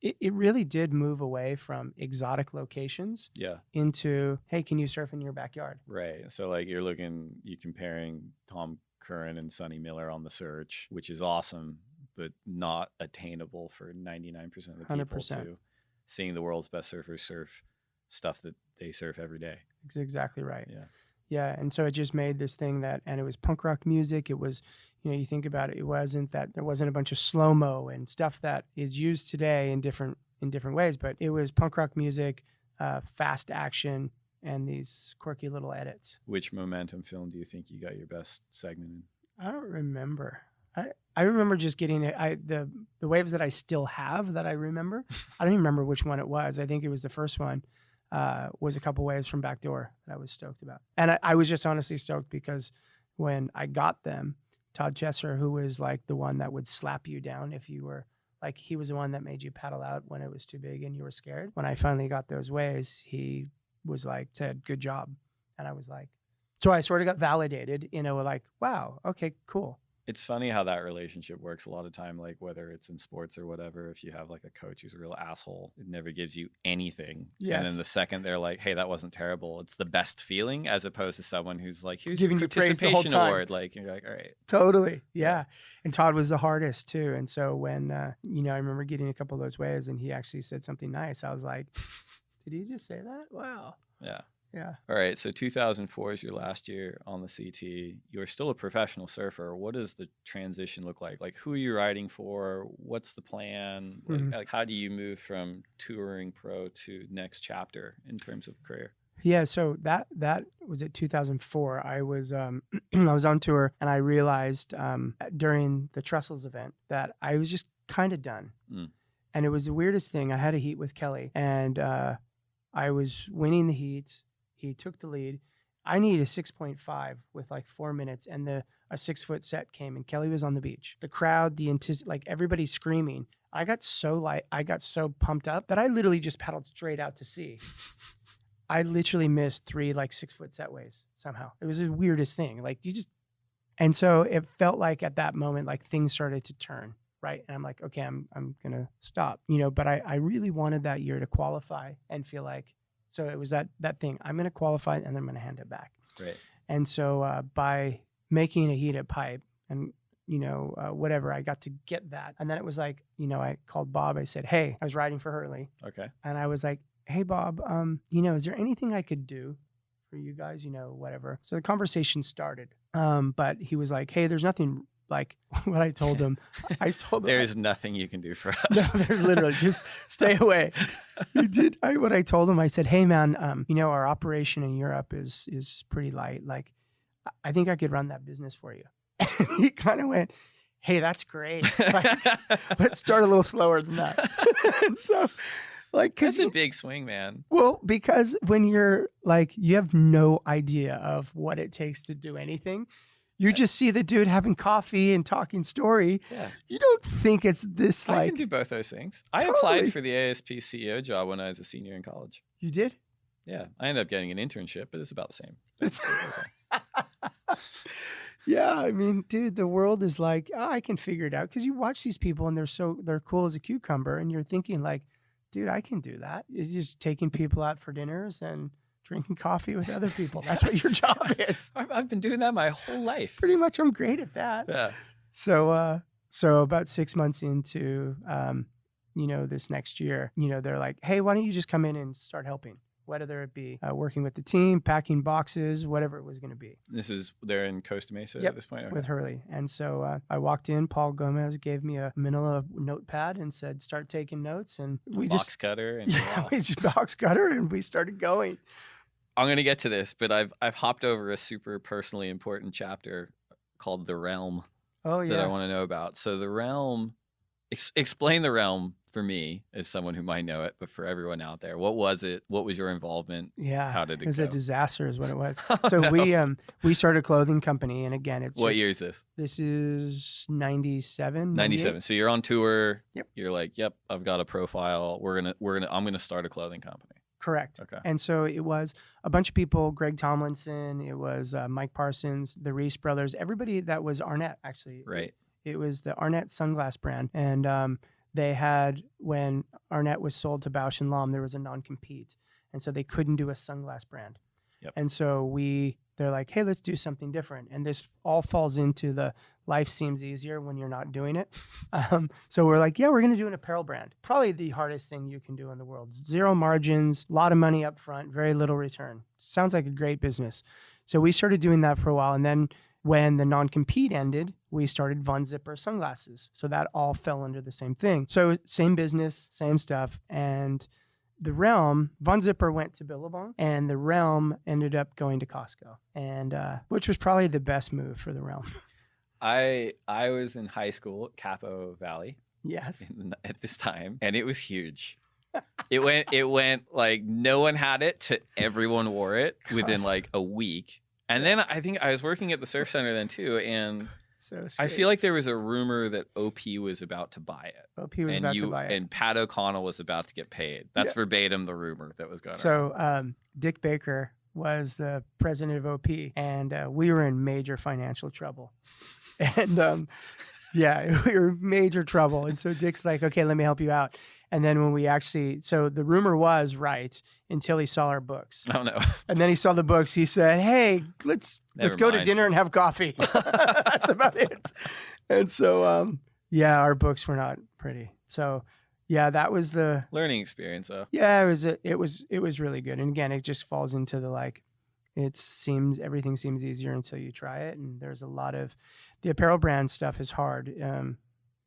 It really did move away from exotic locations into, hey, can you surf in your backyard? Right. So like, you're comparing Tom Curran and Sonny Miller on the Search, which is awesome, but not attainable for 99% of the people 100%. to seeing the world's best surfers surf stuff that they surf every day. That's exactly right. Yeah. Yeah. And so it just made this thing and it was punk rock music. It was, you know, you think about it, there wasn't a bunch of slow-mo and stuff that is used today in different ways, but it was punk rock music, fast action, and these quirky little edits. Which momentum film do you think you got your best segment in? I don't remember. I remember just getting the waves that I still have that I remember. I don't even remember which one it was. I think it was the first one. Was a couple waves from Backdoor that I was stoked about. And I was just honestly stoked because when I got them, Todd Chesser, who was like the one that would slap you down if you were, like, he was the one that made you paddle out when it was too big and you were scared. When I finally got those waves, he was like, said, good job. And I was like, So I sort of got validated, like, wow, okay, cool. It's funny how that relationship works a lot of time, like whether it's in sports or whatever. If you have like a coach who's a real asshole, it never gives you anything. Yes. And then the second they're like, hey, that wasn't terrible, it's the best feeling, as opposed to someone who's like, here's Giving your you praise the whole participation time. award. Like, you're like, all right. Totally. Yeah. And Todd was the hardest too. And so when, I remember getting a couple of those waves and he actually said something nice, I was like, did he just say that? Wow. Yeah. Yeah. All right. So 2004 is your last year on the CT. You're still a professional surfer. What does the transition look like? Like, who are you riding for? What's the plan? Like, how do you move from touring pro to next chapter in terms of career? Yeah, so that was at 2004. I was I was on tour, and I realized during the Trestles event that I was just kind of done. And it was the weirdest thing. I had a heat with Kelly, and I was winning the heat. He took the lead. I needed a 6.5 with like 4 minutes, and a 6 foot set came, and Kelly was on the beach. The crowd, like everybody screaming. I got so pumped up that I literally just paddled straight out to sea. I literally missed 3 like 6 foot set waves somehow. It was the weirdest thing. Like and so it felt like at that moment, like things started to turn, right? And I'm like, okay, I'm gonna stop, but I really wanted that year to qualify and feel like, so it was that thing. I'm gonna qualify and then I'm gonna hand it back. Right. And so by making a heated pipe and whatever, I got to get that. And then it was like, I called Bob. I said, hey, I was riding for Hurley. Okay. And I was like, hey, Bob, is there anything I could do for you guys, whatever. So the conversation started. But he was like, hey, there's nothing like what I told him. I told him. There's nothing you can do for us. No, there's literally just stay away. He did. What I told him, I said, hey, man, our operation in Europe is pretty light. Like, I think I could run that business for you. And he kind of went, hey, that's great. Like, let's start a little slower than that. And so, like, that's a big swing, man. Well, because when you're like, you have no idea of what it takes to do anything. You just see the dude having coffee and talking story. Yeah. You don't think it's this like. I can do both those things. I Totally. applied for the ASP CEO job when I was a senior in college. You did? Yeah. I ended up getting an internship, but it's about the same. It's yeah, I mean, dude, the world is like, I can figure it out. Because you watch these people and they're cool as a cucumber. And you're thinking like, dude, I can do that. It's just taking people out for dinners and drinking coffee with other people. That's what your job is. I've been doing that my whole life. Pretty much, I'm great at that. Yeah. So about 6 months into, this next year, they're like, hey, why don't you just come in and start helping? Whether it be working with the team, packing boxes, whatever it was going to be. They're in Costa Mesa Yep, at this point? Okay. With Hurley. And so I walked in, Paul Gomez gave me a manila notepad and said, start taking notes. And we box cutter. And we just box cutter and we started going. I'm going to get to this, but I've hopped over a super personally important chapter called The Realm. Oh, yeah. That I want to know about. So The Realm, explain The Realm for me as someone who might know it, but for everyone out there, what was it? What was your involvement? Yeah. How did it go? It was a disaster is what it was. Oh, so no. we started a clothing company. And again, it's What year is this? This is 97. 97. So you're on tour. Yep. You're like, yep, I've got a profile. I'm going to start a clothing company. Correct. Okay. And so it was a bunch of people, Greg Tomlinson, it was Mike Parsons, the Reese brothers, everybody that was Arnett, actually. Right. It was the Arnett sunglass brand. And they had, when Arnett was sold to Bausch & Lomb, there was a non-compete. And so they couldn't do a sunglass brand. Yep. And so they're like, hey, let's do something different. And this all falls into the life seems easier when you're not doing it. So we're like, yeah, we're going to do an apparel brand. Probably the hardest thing you can do in the world. 0 margins, a lot of money up front, very little return. Sounds like a great business. So we started doing that for a while. And then when the non-compete ended, we started Von Zipper sunglasses. So that all fell under the same thing. So same business, same stuff. And the Realm, Von Zipper went to Billabong, and the Realm ended up going to Costco, and which was probably the best move for the Realm. I was in high school at Capo Valley. Yes. At this time, and it was huge. It went like no one had it to everyone wore it within like a week. And then I think I was working at the surf center then too, and so I feel like there was a rumor that OP was about to buy it. OP was about to buy it. And Pat O'Connell was about to get paid. That's verbatim the rumor that was going on. So Dick Baker was the president of OP, and we were in major financial trouble. And yeah, we were in major trouble. And so Dick's like, okay, let me help you out. And then when we actually, so the rumor was right until he saw our books. Oh no. And then he saw the books. He said, hey, let's go to dinner and have coffee. That's about it. And so, yeah, our books were not pretty. So yeah, that was the Learning experience though. yeah, it was really good. And again, it just falls into the like, everything seems easier until you try it. And there's a lot of the apparel brand stuff is hard.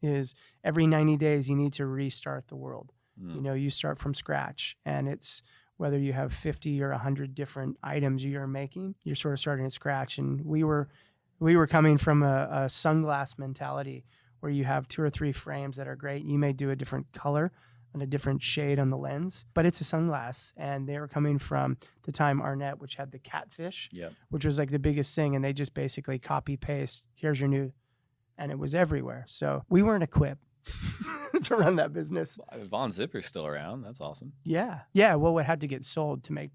Is every 90 days you need to restart the world. You know, you start from scratch, and it's whether you have 50 or 100 different items you're making, you're sort of starting at scratch. And we were coming from a sunglass mentality where you have 2 or 3 frames that are great. You may do a different color and a different shade on the lens, but it's a sunglass. And they were coming from the time Arnett, which had the catfish, which was like the biggest thing. And they just basically copy paste, here's your new, and it was everywhere. So we weren't equipped to run that business. Von Zipper's still around. That's awesome. Yeah. Yeah. Well, it had to get sold to make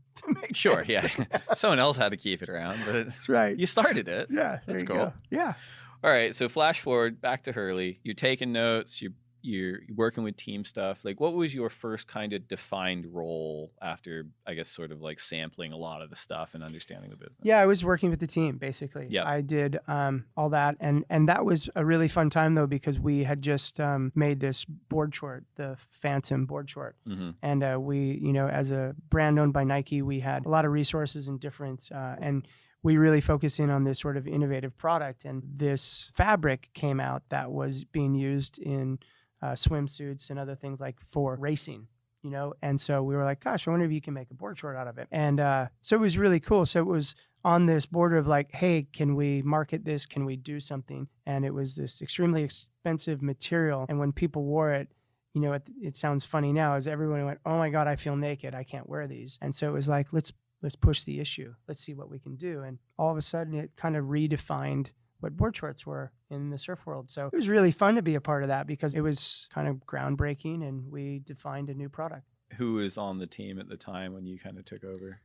Sure. sense. Yeah. Someone else had to keep it around, but That's right. you started it. Yeah. That's there you cool. go. Yeah. All right. So flash forward back to Hurley. You're taking notes. You're working with team stuff. Like, what was your first kind of defined role after, I guess, sort of like sampling a lot of the stuff and understanding the business? Yeah, I was working with the team basically. Yeah. I did all that, and that was a really fun time though, because we had just made this board short, the Phantom board short, and we, you know, as a brand owned by Nike, we had a lot of resources and different and we really focused in on this sort of innovative product, and this fabric came out that was being used in swimsuits and other things like for racing, you know? And so we were like, gosh, I wonder if you can make a board short out of it. And so it was really cool. So it was on this border of like, hey, can we market this? Can we do something? And it was this extremely expensive material. And when people wore it, you know, it sounds funny now, as everyone went, oh my God, I feel naked. I can't wear these. And so it was like, let's push the issue. Let's see what we can do. And all of a sudden it kind of redefined what board shorts were in the surf world. So it was really fun to be a part of that because it was kind of groundbreaking and we defined a new product. Who was on the team at the time when you kind of took over?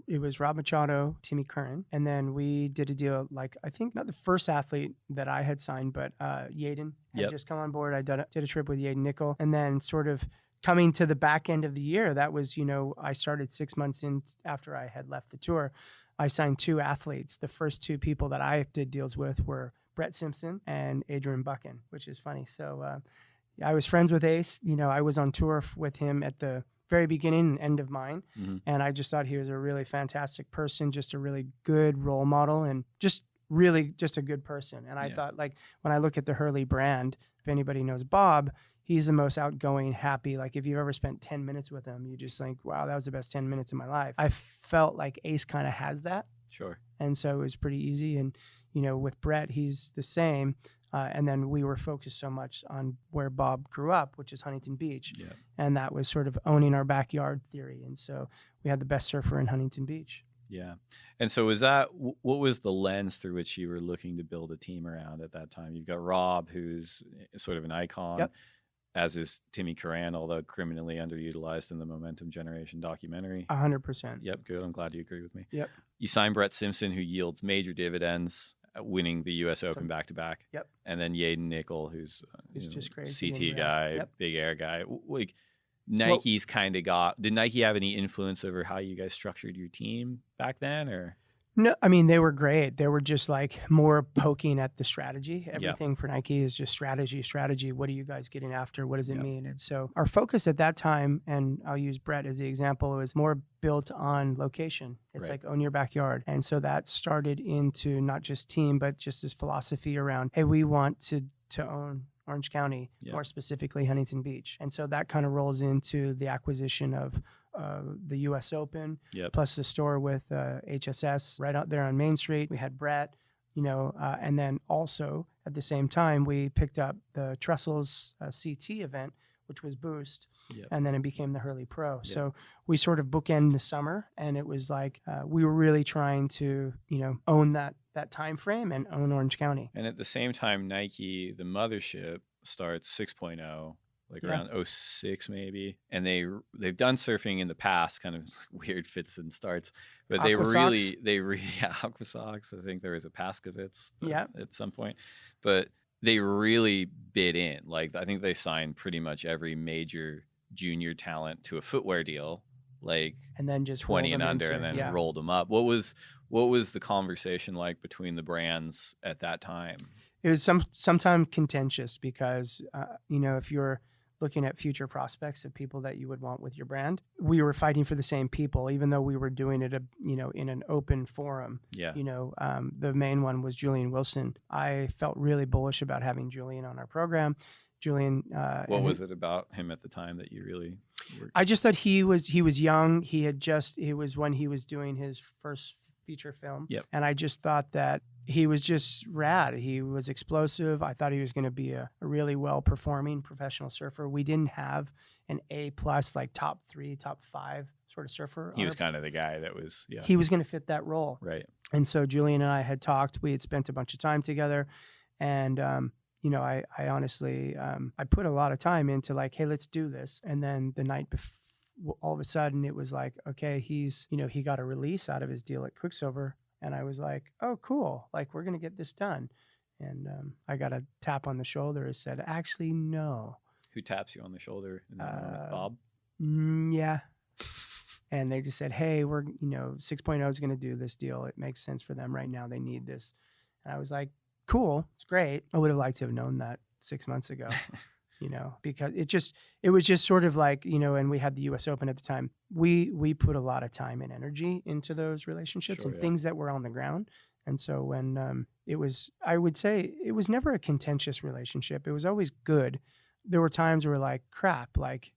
It was Rob Machado, Timmy Curran, and then we did a deal, like, I think not the first athlete that I had signed, but Yaden had just come on board. I did a trip with Yaden Nickel, and then sort of coming to the back end of the year, that was, you know, I started 6 months in after I had left the tour. I signed 2 athletes. The first 2 people that I did deals with were Brett Simpson and Adrian Buchan, which is funny. So I was friends with Ace. You know, I was on tour with him at the very beginning and end of mine. And I just thought he was a really fantastic person, just a really good role model, and just a good person. And I thought, like, when I look at the Hurley brand, if anybody knows Bob, he's the most outgoing, happy. Like, if you've ever spent 10 minutes with him, you just think, wow, that was the best 10 minutes of my life. I felt like Ace kind of has that. Sure. And so it was pretty easy. And, you know, with Brett, he's the same. And then we were focused so much on where Bob grew up, which is Huntington Beach. Yeah. And that was sort of owning our backyard theory. And so we had the best surfer in Huntington Beach. Yeah. And so was that, what was the lens through which you were looking to build a team around at that time? You've got Rob, who's sort of an icon. Yep. As is Timmy Curran, although criminally underutilized in the Momentum Generation documentary. 100%. Yep, good. I'm glad you agree with me. Yep. You signed Brett Simpson, who yields major dividends, winning the U.S. Open back-to-back. Yep. And then Yaden Nickel, who's just crazy. CT guy, Yep. big air guy. Like, Nike's kind of got... Did Nike have any influence over how you guys structured your team back then, or...? No, I mean, they were great. They were just like more poking at the strategy. Everything for Nike is just strategy. What are you guys getting after? What does it mean? And so our focus at that time, and I'll use Brett as the example, was more built on location. It's like own your backyard. And so that started into not just team, but just this philosophy around, hey, we want to own Orange County, more specifically Huntington Beach. And so that kind of rolls into the acquisition of the U.S. Open, plus the store with HSS right out there on Main Street. We had Brett, you know, and then also at the same time, we picked up the Trussell's CT event, which was Boost, and then it became the Hurley Pro. So we sort of bookend the summer, and it was like we were really trying to, you know, own that time frame and own Orange County. And at the same time, Nike, the mothership, starts 6.0. like around '06 maybe. And they've done surfing in the past, kind of weird fits and starts, but Aqua Aqua Socks. I think there was a Paskovitz Yeah. at some point, but they really bid in. Like I think they signed pretty much every major junior talent to a footwear deal, like and then just 20 roll and them under, into- and then rolled them up. What was the conversation like between the brands at that time? It was sometime contentious because, if you're looking at future prospects of people that you would want with your brand, we were fighting for the same people, even though we were doing it, in an open forum. Yeah. The main one was Julian Wilson. I felt really bullish about having Julian on our program. Julian. What was it about him at the time that you really were? I just thought he was young. It was when he was doing his first feature film. Yep. And I just thought that he was just rad. He was explosive. I thought he was going to be a really well-performing professional surfer. We didn't have an A+, like top 3, top 5 sort of surfer. He was kind of the guy that was, He was going to fit that role. Right. And so Julian and I had talked. We had spent a bunch of time together. And, I honestly, I put a lot of time into like, hey, let's do this. And then the night before, all of a sudden it was like, okay, he got a release out of his deal at Quicksilver. And I was like, oh, cool. Like, we're going to get this done. And I got a tap on the shoulder and said, actually, no. Who taps you on the shoulder in that moment? Bob? Yeah. And they just said, hey, we're, 6.0 is going to do this deal. It makes sense for them right now. They need this. And I was like, cool. It's great. I would have liked to have known that 6 months ago. Because it was just sort of like, and we had the US Open at the time. We put a lot of time and energy into those relationships and things that were on the ground. And so when I would say it was never a contentious relationship. It was always good. There were times where like, crap, like,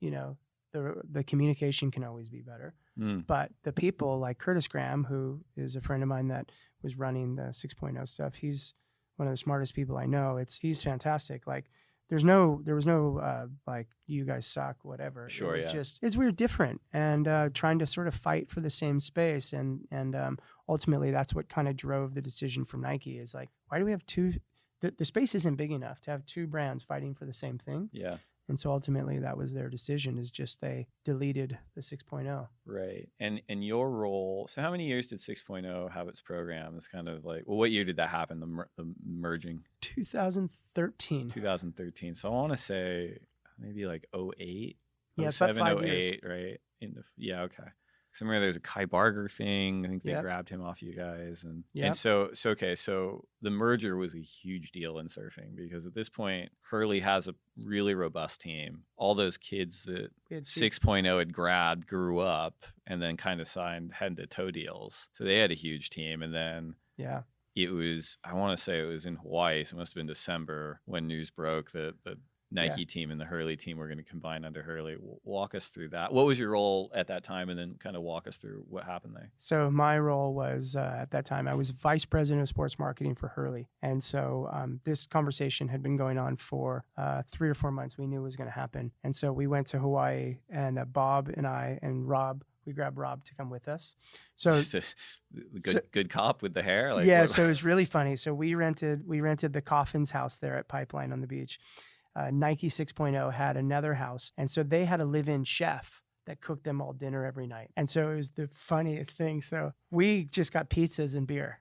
the communication can always be better. But the people like Curtis Graham, who is a friend of mine that was running the 6.0 stuff, he's one of the smartest people I know. He's fantastic. Like, there was no like, you guys suck, whatever. Sure, it was we were different and trying to sort of fight for the same space. And ultimately that's what kind of drove the decision from Nike is like, why do we have two? The space isn't big enough to have two brands fighting for the same thing. Yeah. And so ultimately that was their decision, is just they deleted the 6.0. Right. And your role, so how many years did 6.0 have its program? It's kind of like, well, what year did that happen, the merging? 2013. 2013. So I want to say maybe like 08, Yeah, 07, about 5 08, years. right? Okay. Somewhere there's a Kai Barger thing. I think they Yep. grabbed him off you guys. And Yep. so the merger was a huge deal in surfing because at this point, Hurley has a really robust team. All those kids that We had 6.0 had grabbed grew up and then kind of signed head to toe deals. So they had a huge team. And then Yeah. it was, I want to say it was in Hawaii. So it must have been December when news broke that the Nike team and the Hurley team were going to combine under Hurley. Walk us through that. What was your role at that time? And then kind of walk us through what happened there. So my role was at that time, I was vice president of sports marketing for Hurley. And so this conversation had been going on for 3 or 4 months. We knew it was going to happen. And so we went to Hawaii, and Bob and I and Rob, we grabbed Rob to come with us. So good cop with the hair. Like, yeah, so it was really funny. So we rented the Coffin's house there at Pipeline on the beach. Nike 6.0 had another house. And so they had a live-in chef that cooked them all dinner every night. And so it was the funniest thing. So we just got pizzas and beer.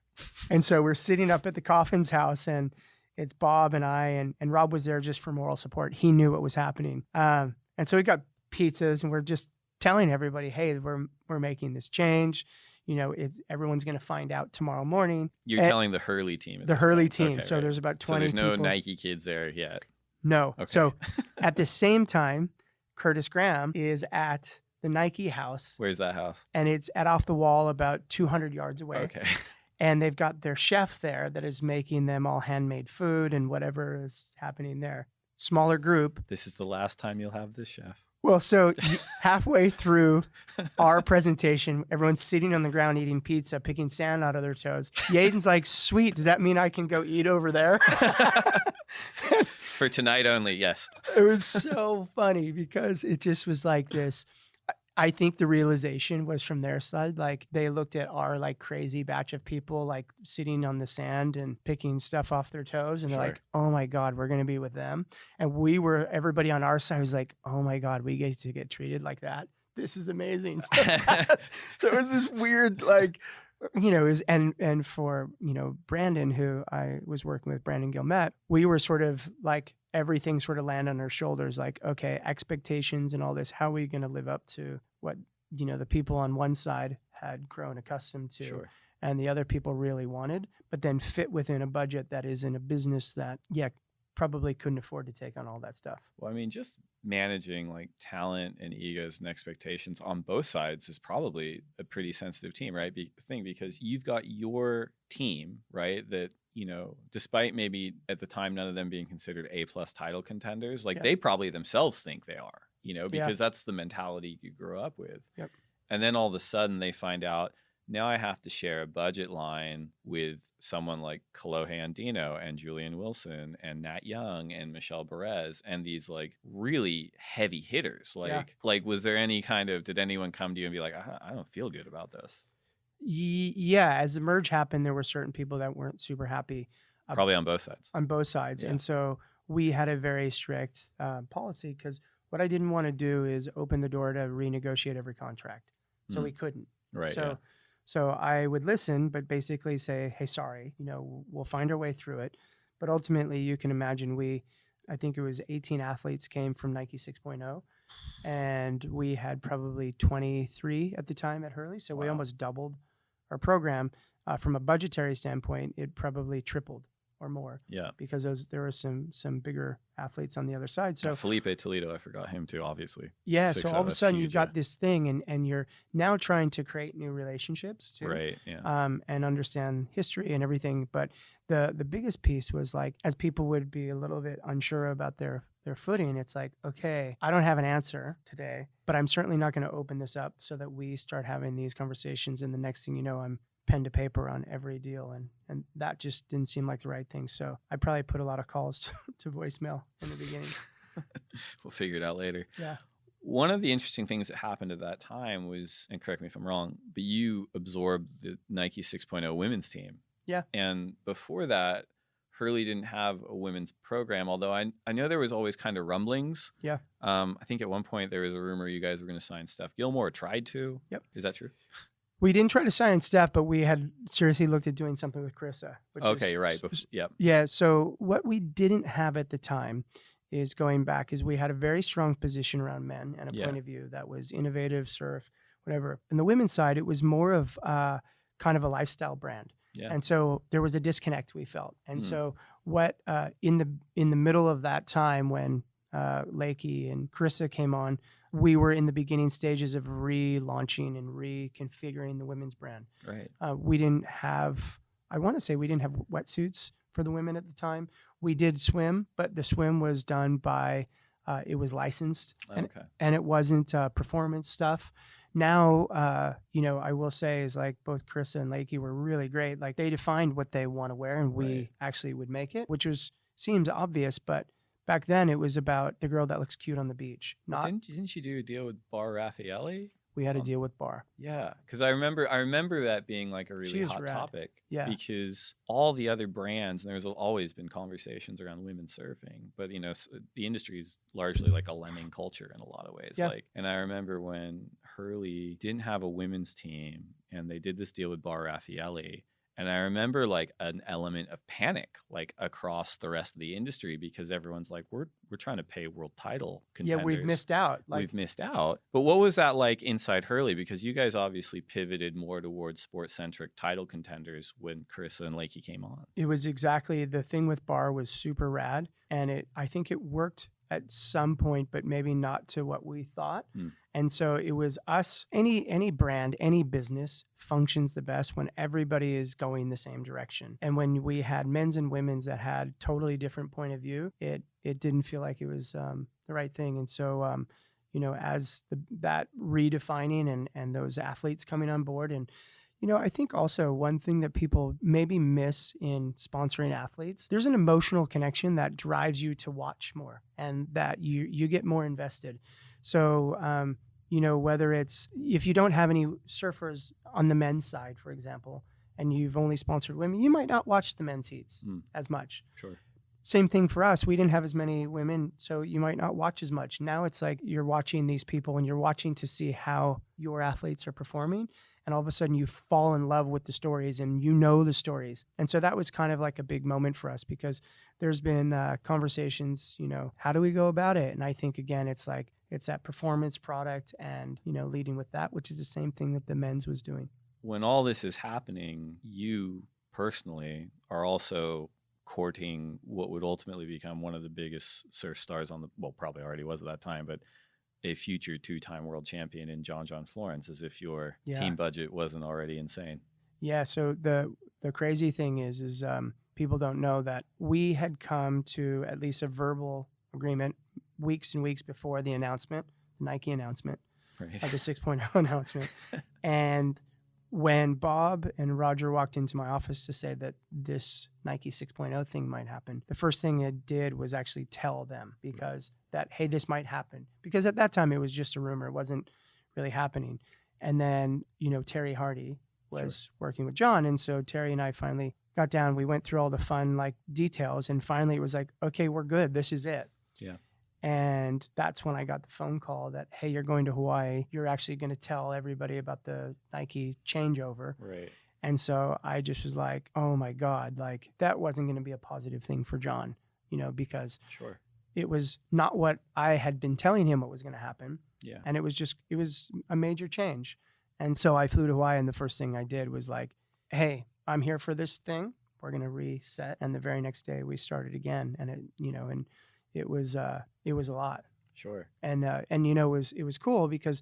And so we're sitting up at the Coffin's house, and it's Bob and I, and Rob was there just for moral support. He knew what was happening. And so we got pizzas, and we're just telling everybody, hey, we're making this change. Everyone's going to find out tomorrow morning. You're telling the Hurley team. The Hurley team. Okay, so right. there's about 20 So there's no people. Nike kids there yet. No. Okay. So at the same time, Curtis Graham is at the Nike house. Where's that house? And it's off the wall about 200 yards away. Okay. And they've got their chef there that is making them all handmade food and whatever is happening there. Smaller group. This is the last time you'll have this chef. Well, so halfway through our presentation, everyone's sitting on the ground eating pizza, picking sand out of their toes. Yaden's like, sweet, does that mean I can go eat over there? For tonight only, yes. It was so funny because it just was like this. I think the realization was from their side. Like they looked at our like crazy batch of people like sitting on the sand and picking stuff off their toes. And they're like, oh my God, we're going to be with them. And everybody on our side was like, oh my God, we get to get treated like that. This is amazing. So it was this weird, like, and for, Brandon, who I was working with, Brandon Gilmet, we were sort of like, everything sort of land on our shoulders, like, okay, expectations and all this, how are we going to live up to what, the people on one side had grown accustomed to and the other people really wanted, but then fit within a budget that is in a business that, probably couldn't afford to take on all that stuff. Well, I mean, just managing like talent and egos and expectations on both sides is probably a pretty sensitive thing because you've got your team, right? That, despite maybe at the time, none of them being considered A+ title contenders, like they probably themselves think they are, because that's the mentality you grew up with. Yep. And then all of a sudden they find out, now I have to share a budget line with someone like Kolohe Andino and Julian Wilson and Nat Young and Michelle Perez and these like really heavy hitters. Like was there any did anyone come to you and be like, I don't feel good about this? Yeah. As the merge happened, there were certain people that weren't super happy. Probably on both sides. Yeah. And so we had a very strict policy because what I didn't want to do is open the door to renegotiate every contract. So we couldn't. Right. So I would listen, but basically say, hey, sorry, we'll find our way through it. But ultimately, you can imagine I think it was 18 athletes came from Nike 6.0, and we had probably 23 at the time at Hurley. So we almost doubled our program. From a budgetary standpoint, it probably tripled or more. Yeah. Because there were some bigger athletes on the other side. So Felipe Toledo, I forgot him too, obviously. Yeah. So all of a sudden you've got this thing and you're now trying to create new relationships too. Right. Yeah. And understand history and everything. But the biggest piece was like, as people would be a little bit unsure about their footing, it's like, okay, I don't have an answer today, but I'm certainly not going to open this up so that we start having these conversations. And the next thing you know, I'm pen to paper on every deal. And that just didn't seem like the right thing. So I probably put a lot of calls to voicemail in the beginning. We'll figure it out later. Yeah. One of the interesting things that happened at that time was, and correct me if I'm wrong, but you absorbed the Nike 6.0 women's team. Yeah. And before that, Hurley didn't have a women's program, although I know there was always kind of rumblings. Yeah. I think at one point there was a rumor you guys were going to sign Steph Gilmore, tried to. Yep. Is that true? We didn't try to sign Steph, but we had seriously looked at doing something with Carissa. Okay, right. Yep. Yeah. So what we didn't have at the time is going back is we had a very strong position around men and a point of view that was innovative, surf, whatever. And the women's side, it was more of kind of a lifestyle brand. Yeah. And so there was a disconnect we felt. And so what in the middle of that time when Lakey and Carissa came on, we were in the beginning stages of relaunching and reconfiguring the women's brand. Right. We didn't have wetsuits for the women at the time. We did swim, but the swim was done by, it was licensed and it wasn't performance stuff. Now, I will say is like both Carissa and Lakey were really great. Like they defined what they want to wear and we actually would make it, which seems obvious, but back then it was about the girl that looks cute on the beach. Didn't you do a deal with Bar Raffaele? We had a deal with Bar. Yeah, because I remember that being like a really hot topic. Yeah, because all the other brands, and there's always been conversations around women's surfing, but the industry is largely like a lemming culture in a lot of ways. Yeah. And I remember when Hurley didn't have a women's team, and they did this deal with Bar Raffaele. And I remember like an element of panic like across the rest of the industry because everyone's like, we're trying to pay world title contenders. Yeah, we've missed out. We've missed out. But what was that like inside Hurley? Because you guys obviously pivoted more towards sports-centric title contenders when Carissa and Lakey came on. It was exactly the thing with Bar was super rad. And I think it worked at some point, but maybe not to what we thought. And so it was us, any brand, any business functions the best when everybody is going the same direction. And when we had men's and women's that had totally different point of view, it didn't feel like it was the right thing. And so, as that redefining and those athletes coming on board and, I think also one thing that people maybe miss in sponsoring athletes, there's an emotional connection that drives you to watch more and that you get more invested. So, whether it's, if you don't have any surfers on the men's side, for example, and you've only sponsored women, you might not watch the men's heats as much. Sure. Same thing for us. We didn't have as many women, so you might not watch as much. Now it's like you're watching these people and you're watching to see how your athletes are performing. And all of a sudden you fall in love with the stories and the stories. And so that was kind of like a big moment for us, because there's been conversations, how do we go about it? And I think, again, it's that performance product and, leading with that, which is the same thing that the men's was doing. When all this is happening, you personally are also courting what would ultimately become one of the biggest surf stars probably already was at that time, but a future 2-time world champion in John Florence, as if your team budget wasn't already insane. Yeah. So the crazy thing is people don't know that we had come to at least a verbal agreement weeks and weeks before the announcement, the Nike announcement, Right. of the 6.0 announcement. And when Bob and Roger walked into my office to say that this Nike 6.0 thing might happen, the first thing it did was actually tell them, because hey, this might happen. Because at that time it was just a rumor. It wasn't really happening. And then, Terry Hardy was working with John. And so Terry and I finally got down. We went through all the fun details, and finally it was like, okay, we're good. This is it. Yeah. And that's when I got the phone call that, hey, you're going to Hawaii. You're actually going to tell everybody about the Nike changeover. Right. And so I just was like, oh my God, that wasn't going to be a positive thing for John, because it was not what I had been telling him what was going to happen. Yeah. And it was a major change. And so I flew to Hawaii, and the first thing I did was hey, I'm here for this thing. We're going to reset. And the very next day we started again. And it was a lot. Sure. And it was cool because,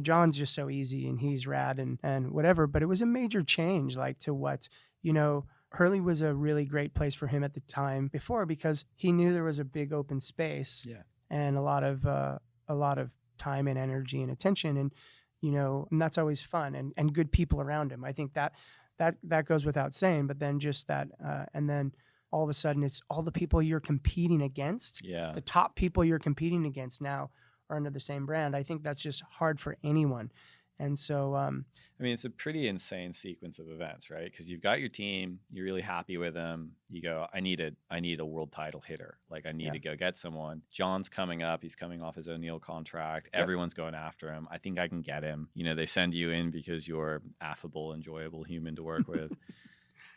John's just so easy and he's rad and whatever, but it was a major change to what, Hurley was a really great place for him at the time before, because he knew there was a big open space and a lot of time and energy and attention. And, and that's always fun and good people around him. I think that goes without saying, but then just that, and then all of a sudden it's all the people you're competing against. Yeah. The top people you're competing against now are under the same brand. I think that's just hard for anyone. And so, it's a pretty insane sequence of events, right? Because you've got your team, you're really happy with them. You go, I need a world title hitter. I need to go get someone. John's coming up. He's coming off his O'Neill contract. Yep. Everyone's going after him. I think I can get him. They send you in because you're affable, enjoyable human to work with.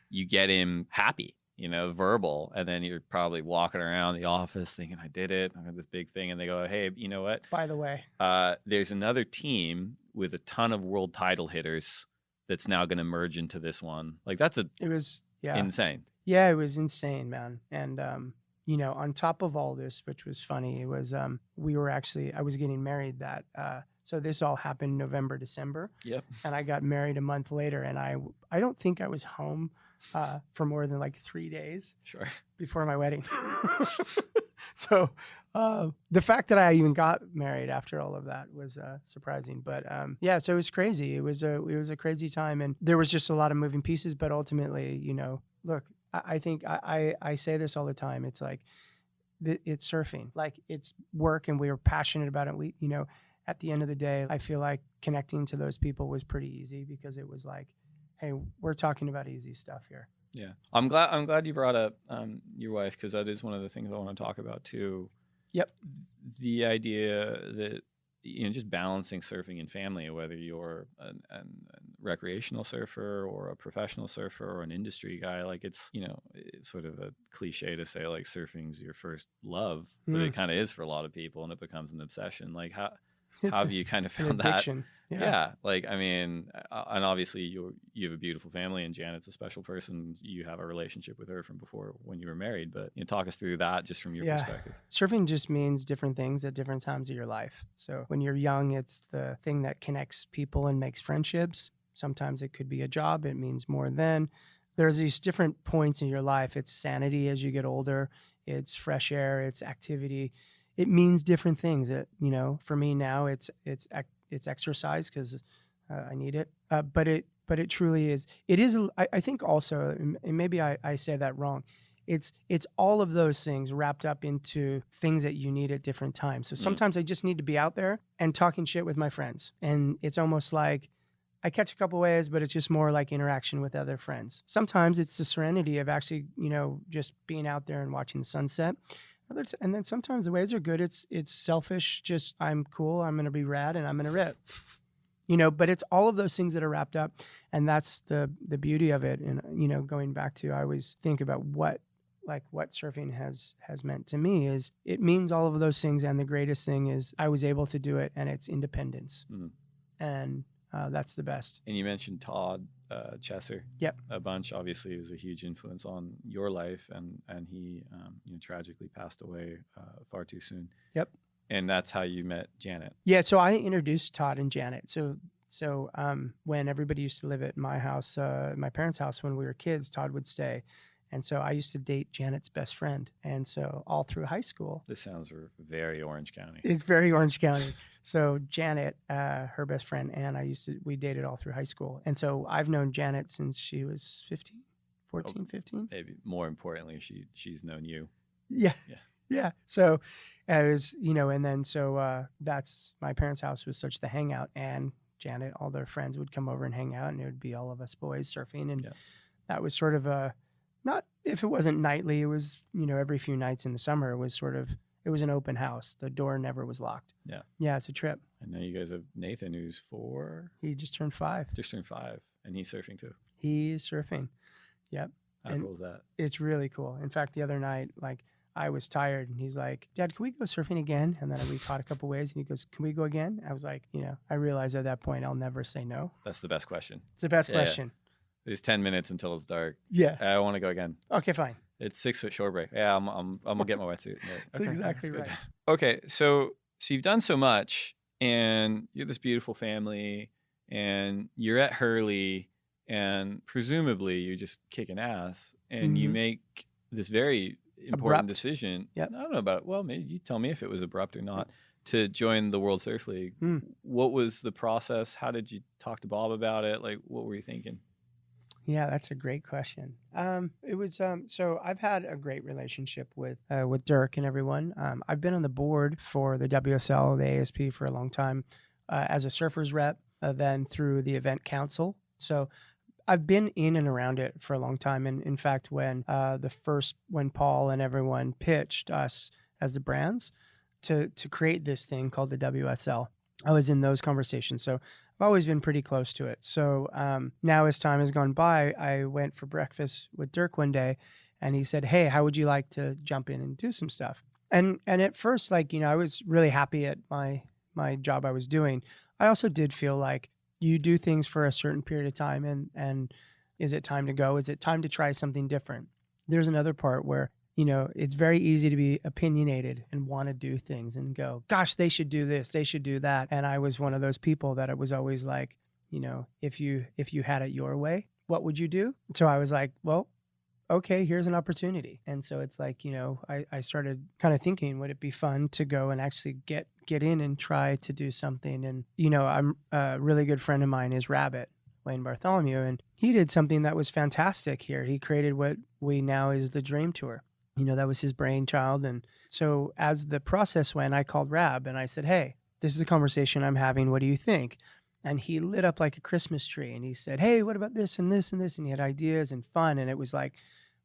You get him happy. Verbal, and then you're probably walking around the office thinking, I did it. I got this big thing. And they go, hey, you know what? By the way, there's another team with a ton of world title hitters that's now going to merge into this one. It was insane. Yeah, it was insane, man. And, on top of all this, which was funny, it was, I was getting married so this all happened November, December. Yep. And I got married a month later, and I don't think I was home for more than 3 days before my wedding. So the fact that I even got married after all of that was surprising. But so it was crazy. It was a crazy time, and there was just a lot of moving pieces. But ultimately, look, I think I say this all the time. It's it's surfing, it's work, and we were passionate about it. We, at the end of the day, I feel like connecting to those people was pretty easy, because it was hey, we're talking about easy stuff here. Yeah. I'm glad you brought up your wife, because that is one of the things I want to talk about too. Yep. The idea that, just balancing surfing and family, whether you're a recreational surfer or a professional surfer or an industry guy, it's sort of a cliche to say surfing's your first love, but it kind of is for a lot of people, and it becomes an obsession. How have you kind of found that? Yeah. And obviously you have a beautiful family, and Janet's a special person. You have a relationship with her from before when you were married, but talk us through that just from your perspective. Surfing just means different things at different times of your life. So when you're young, it's the thing that connects people and makes friendships. Sometimes it could be a job. It means more then. There's these different points in your life. It's sanity as you get older. It's fresh air. It's activity. It means different things. For me now, it's exercise, because I need it. But it truly is. It is. I think also, and maybe I say that wrong. it's all of those things wrapped up into things that you need at different times. So sometimes I just need to be out there and talking shit with my friends. And it's almost like I catch a couple waves, but it's just more like interaction with other friends. Sometimes it's the serenity of actually, just being out there and watching the sunset. And then sometimes the waves are good. It's selfish. Just I'm cool. I'm going to be rad and I'm going to rip. But it's all of those things that are wrapped up, and that's the beauty of it. And going back to, I always think about what surfing has meant to me is it means all of those things, and the greatest thing is I was able to do it, and it's independence, and that's the best. And you mentioned Todd Chesser. Yep. A bunch. Obviously, he was a huge influence on your life, and he tragically passed away far too soon. Yep. And that's how you met Janet. Yeah, so I introduced Todd and Janet. So when everybody used to live at my house, my parents' house when we were kids, Todd would stay. And so I used to date Janet's best friend. And so all through high school. This sounds very Orange County. It's very Orange County. So Janet, her best friend, and we dated all through high school. And so I've known Janet since she was 14, 15. Maybe more importantly, she's known you. Yeah. Yeah. So it was, and then that's my parents' house was such the hangout, and Janet, all their friends would come over and hang out, and it would be all of us boys surfing. And that was sort of not if it wasn't nightly, it was, every few nights in the summer, it was an open house. The door never was locked. Yeah. Yeah. It's a trip. I know you guys have Nathan, who's 4. He just turned 5. And he's surfing too. He's surfing. Yep. How cool is that? It's really cool. In fact, the other night, I was tired, and he's like, "Dad, can we go surfing again?" And then we caught a couple waves, and he goes, "Can we go again?" I was like, I realized at that point I'll never say no. That's the best question. It's the best question. There's 10 minutes until it's dark. Yeah. I want to go again. Okay, fine. It's 6 foot shore break. Yeah, I'm gonna get my wetsuit. That's exactly right. Okay, so you've done so much, and you're this beautiful family, and you're at Hurley, and presumably you're just kicking ass, and you make this very important decision. Yep. I don't know about it. Well, maybe you tell me if it was abrupt or not, to join the World Surf League. What was the process? How did you talk to Bob about it? What were you thinking? Yeah, that's a great question. It was so I've had a great relationship with Dirk and everyone. I've been on the board for the WSL, the ASP for a long time, as a surfers rep, then through the event council. So I've been in and around it for a long time. And in fact, when Paul and everyone pitched us as the brands to create this thing called the WSL, I was in those conversations. So I've always been pretty close to it. So now as time has gone by, I went for breakfast with Dirk one day, and he said, "Hey, how would you like to jump in and do some stuff?" And at first, I was really happy at my job I was doing. I also did feel like you do things for a certain period of time, and is it time to go? Is it time to try something different? There's another part where, it's very easy to be opinionated and want to do things and go, gosh, they should do this, they should do that. And I was one of those people that it was always like, if you had it your way, what would you do? So I was like, well, okay, here's an opportunity. And so it's like, I started kind of thinking, would it be fun to go and actually get in and try to do something? And, I'm a really good friend of mine is Rabbit, Wayne Bartholomew, and he did something that was fantastic here. He created what we now is the Dream Tour. That was his brainchild. And so as the process went, I called Rab and I said, "Hey, this is a conversation I'm having. What do you think?" And he lit up like a Christmas tree. And he said, "Hey, what about this and this and this?" And he had ideas and fun. And it was like,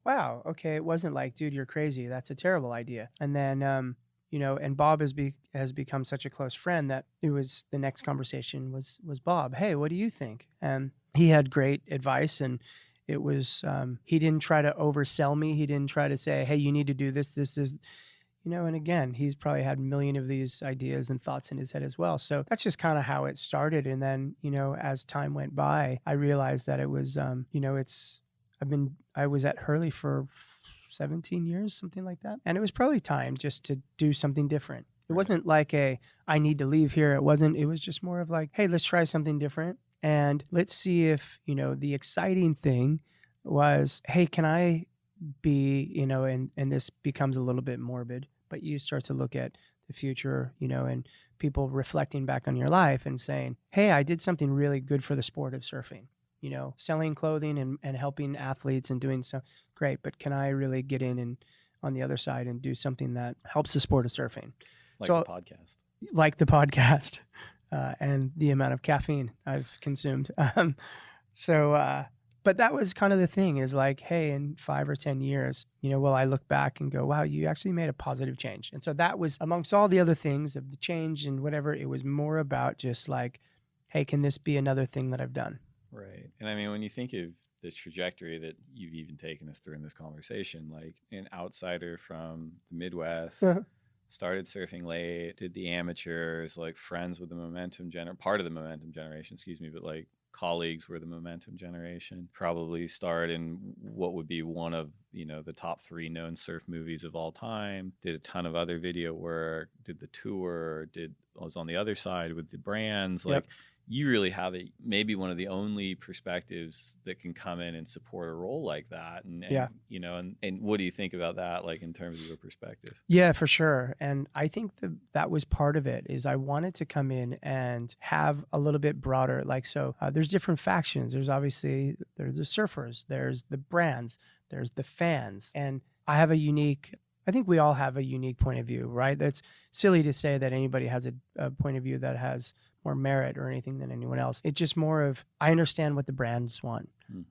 wow, okay. It wasn't like, dude, you're crazy. That's a terrible idea. And then, and Bob has become such a close friend that it was the next conversation was Bob. "Hey, what do you think?" And he had great advice, and it was, he didn't try to oversell me. He didn't try to say, "Hey, you need to do this. This is," and again, he's probably had a million of these ideas and thoughts in his head as well. So that's just kind of how it started. And then, as time went by, I realized that it was, I was at Hurley for 17 years, something like that. And it was probably time just to do something different. It wasn't like I need to leave here. It was just more of like, hey, let's try something different. And let's see if, the exciting thing was, hey, can I be, and this becomes a little bit morbid, but you start to look at the future, and people reflecting back on your life and saying, hey, I did something really good for the sport of surfing. selling clothing and helping athletes and doing so great, but can I really get in and on the other side and do something that helps the sport of surfing? Like the podcast. Like the podcast, and the amount of caffeine I've consumed. But that was kind of the thing, is like, hey, in 5 or 10 years, will I look back and go, wow, you actually made a positive change. And so that was, amongst all the other things of the change and whatever, it was more about just like, hey, can this be another thing that I've done? Right. And I mean, when you think of the trajectory that you've even taken us through in this conversation, like an outsider from the Midwest, started surfing late, did the amateurs, like friends with the part of the momentum generation, but like colleagues were the momentum generation, probably starred in what would be one of the top 3 known surf movies of all time, did a ton of other video work, did the tour, was on the other side with the brands. Like, you really have maybe one of the only perspectives that can come in and support a role like that. And what do you think about that, like in terms of your perspective? Yeah, for sure. And I think that was part of it, is I wanted to come in and have a little bit broader, there's different factions. There's the surfers, there's the brands, there's the fans. And I think we all have a unique point of view, right? That's silly to say that anybody has a point of view that has more merit or anything than anyone else. It's just more of, I understand what the brands want.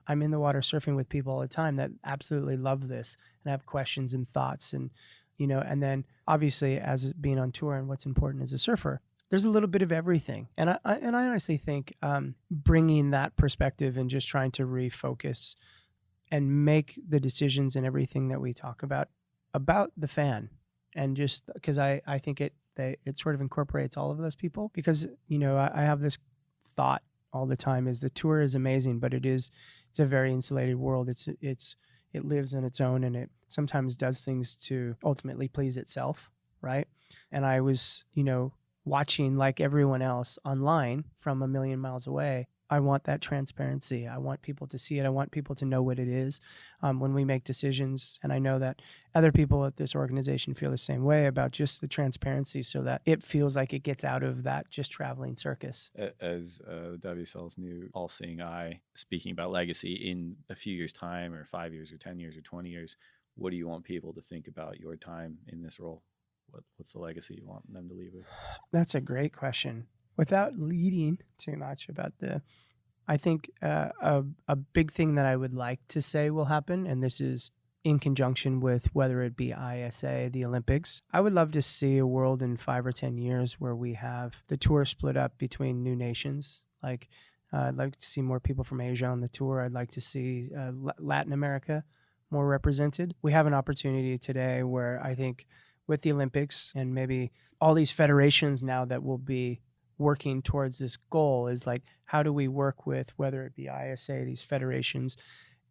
I'm in the water surfing with people all the time that absolutely love this and have questions and thoughts, and then obviously as being on tour and what's important as a surfer, there's a little bit of everything. And I honestly think bringing that perspective and just trying to refocus and make the decisions and everything that we talk about the fan, and just because I think it sort of incorporates all of those people, because I have this thought all the time, is the tour is amazing, but it's a very insulated world. It lives on its own, and it sometimes does things to ultimately please itself, right? And I was watching, like everyone else, online from a million miles away. I want that transparency. I want people to see it. I want people to know what it is when we make decisions. And I know that other people at this organization feel the same way about just the transparency, so that it feels like it gets out of that just traveling circus. As WSL's new all-seeing eye, speaking about legacy in a few years' time, or 5 years or 10 years or 20 years, what do you want people to think about your time in this role? What's the legacy you want them to leave with? That's a great question. Without leading too much about I think a big thing that I would like to say will happen, and this is in conjunction with whether it be ISA, the Olympics. I would love to see a world in 5 or 10 years where we have the tour split up between new nations. I'd like to see more people from Asia on the tour. I'd like to see Latin America more represented. We have an opportunity today where I think with the Olympics and maybe all these federations now that will be working towards this goal, is like, how do we work with, whether it be ISA, these federations,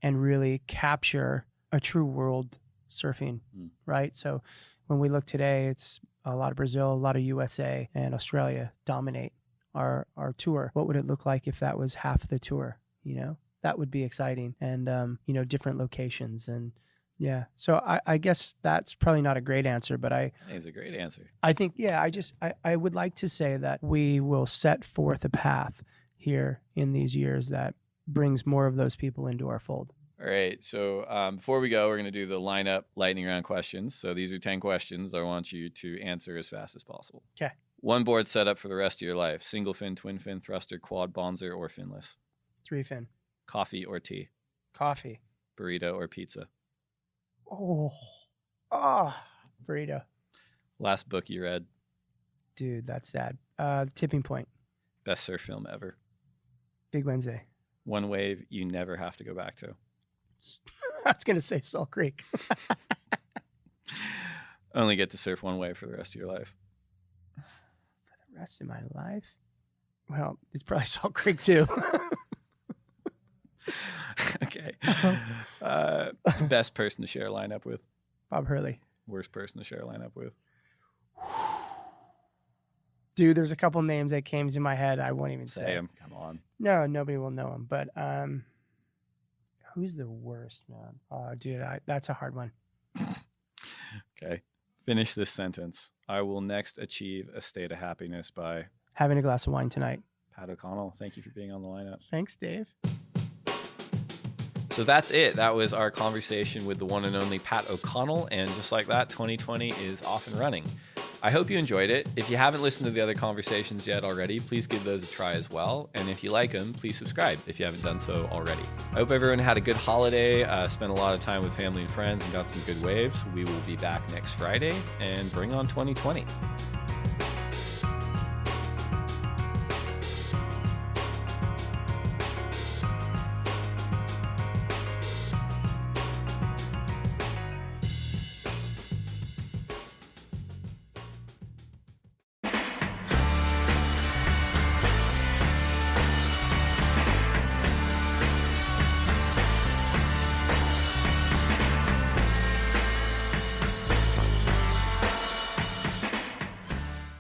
and really capture a true world surfing, right? So when we look today, it's a lot of Brazil, a lot of USA and Australia dominate our tour. What would it look like if that was half the tour? That would be exciting. And different locations. And yeah, so I guess that's probably not a great answer, but I think it's a great answer. I think, I would like to say that we will set forth a path here in these years that brings more of those people into our fold. All right. So before we go, we're going to do the lineup lightning round questions. So these are 10 questions I want you to answer as fast as possible. Okay. One board setup for the rest of your life: single fin, twin fin, thruster, quad, bonzer, or finless? 3 fin. Coffee or tea? Coffee. Burrito or pizza? Burrito. Last book you read? Dude, that's sad. Tipping Point. Best surf film ever? Big Wednesday. One wave you never have to go back to? I was going to say Salt Creek. Only get to surf one wave for the rest of your life? For the rest of my life? Well, it's probably Salt Creek too. Okay. Best person to share a lineup with? Bob Hurley. Worst person to share a lineup with? Dude, there's a couple names that came to my head. I won't even say them. Come on. No, nobody will know them. But who's the worst, man? Oh, dude, that's a hard one. Okay. Finish this sentence. I will next achieve a state of happiness by having a glass of wine tonight. Pat O'Connell. Thank you for being on the lineup. Thanks, Dave. So that's it. That was our conversation with the one and only Pat O'Connell. And just like that, 2020 is off and running. I hope you enjoyed it. If you haven't listened to the other conversations yet already, please give those a try as well. And if you like them, please subscribe if you haven't done so already. I hope everyone had a good holiday, spent a lot of time with family and friends, and got some good waves. We will be back next Friday and bring on 2020.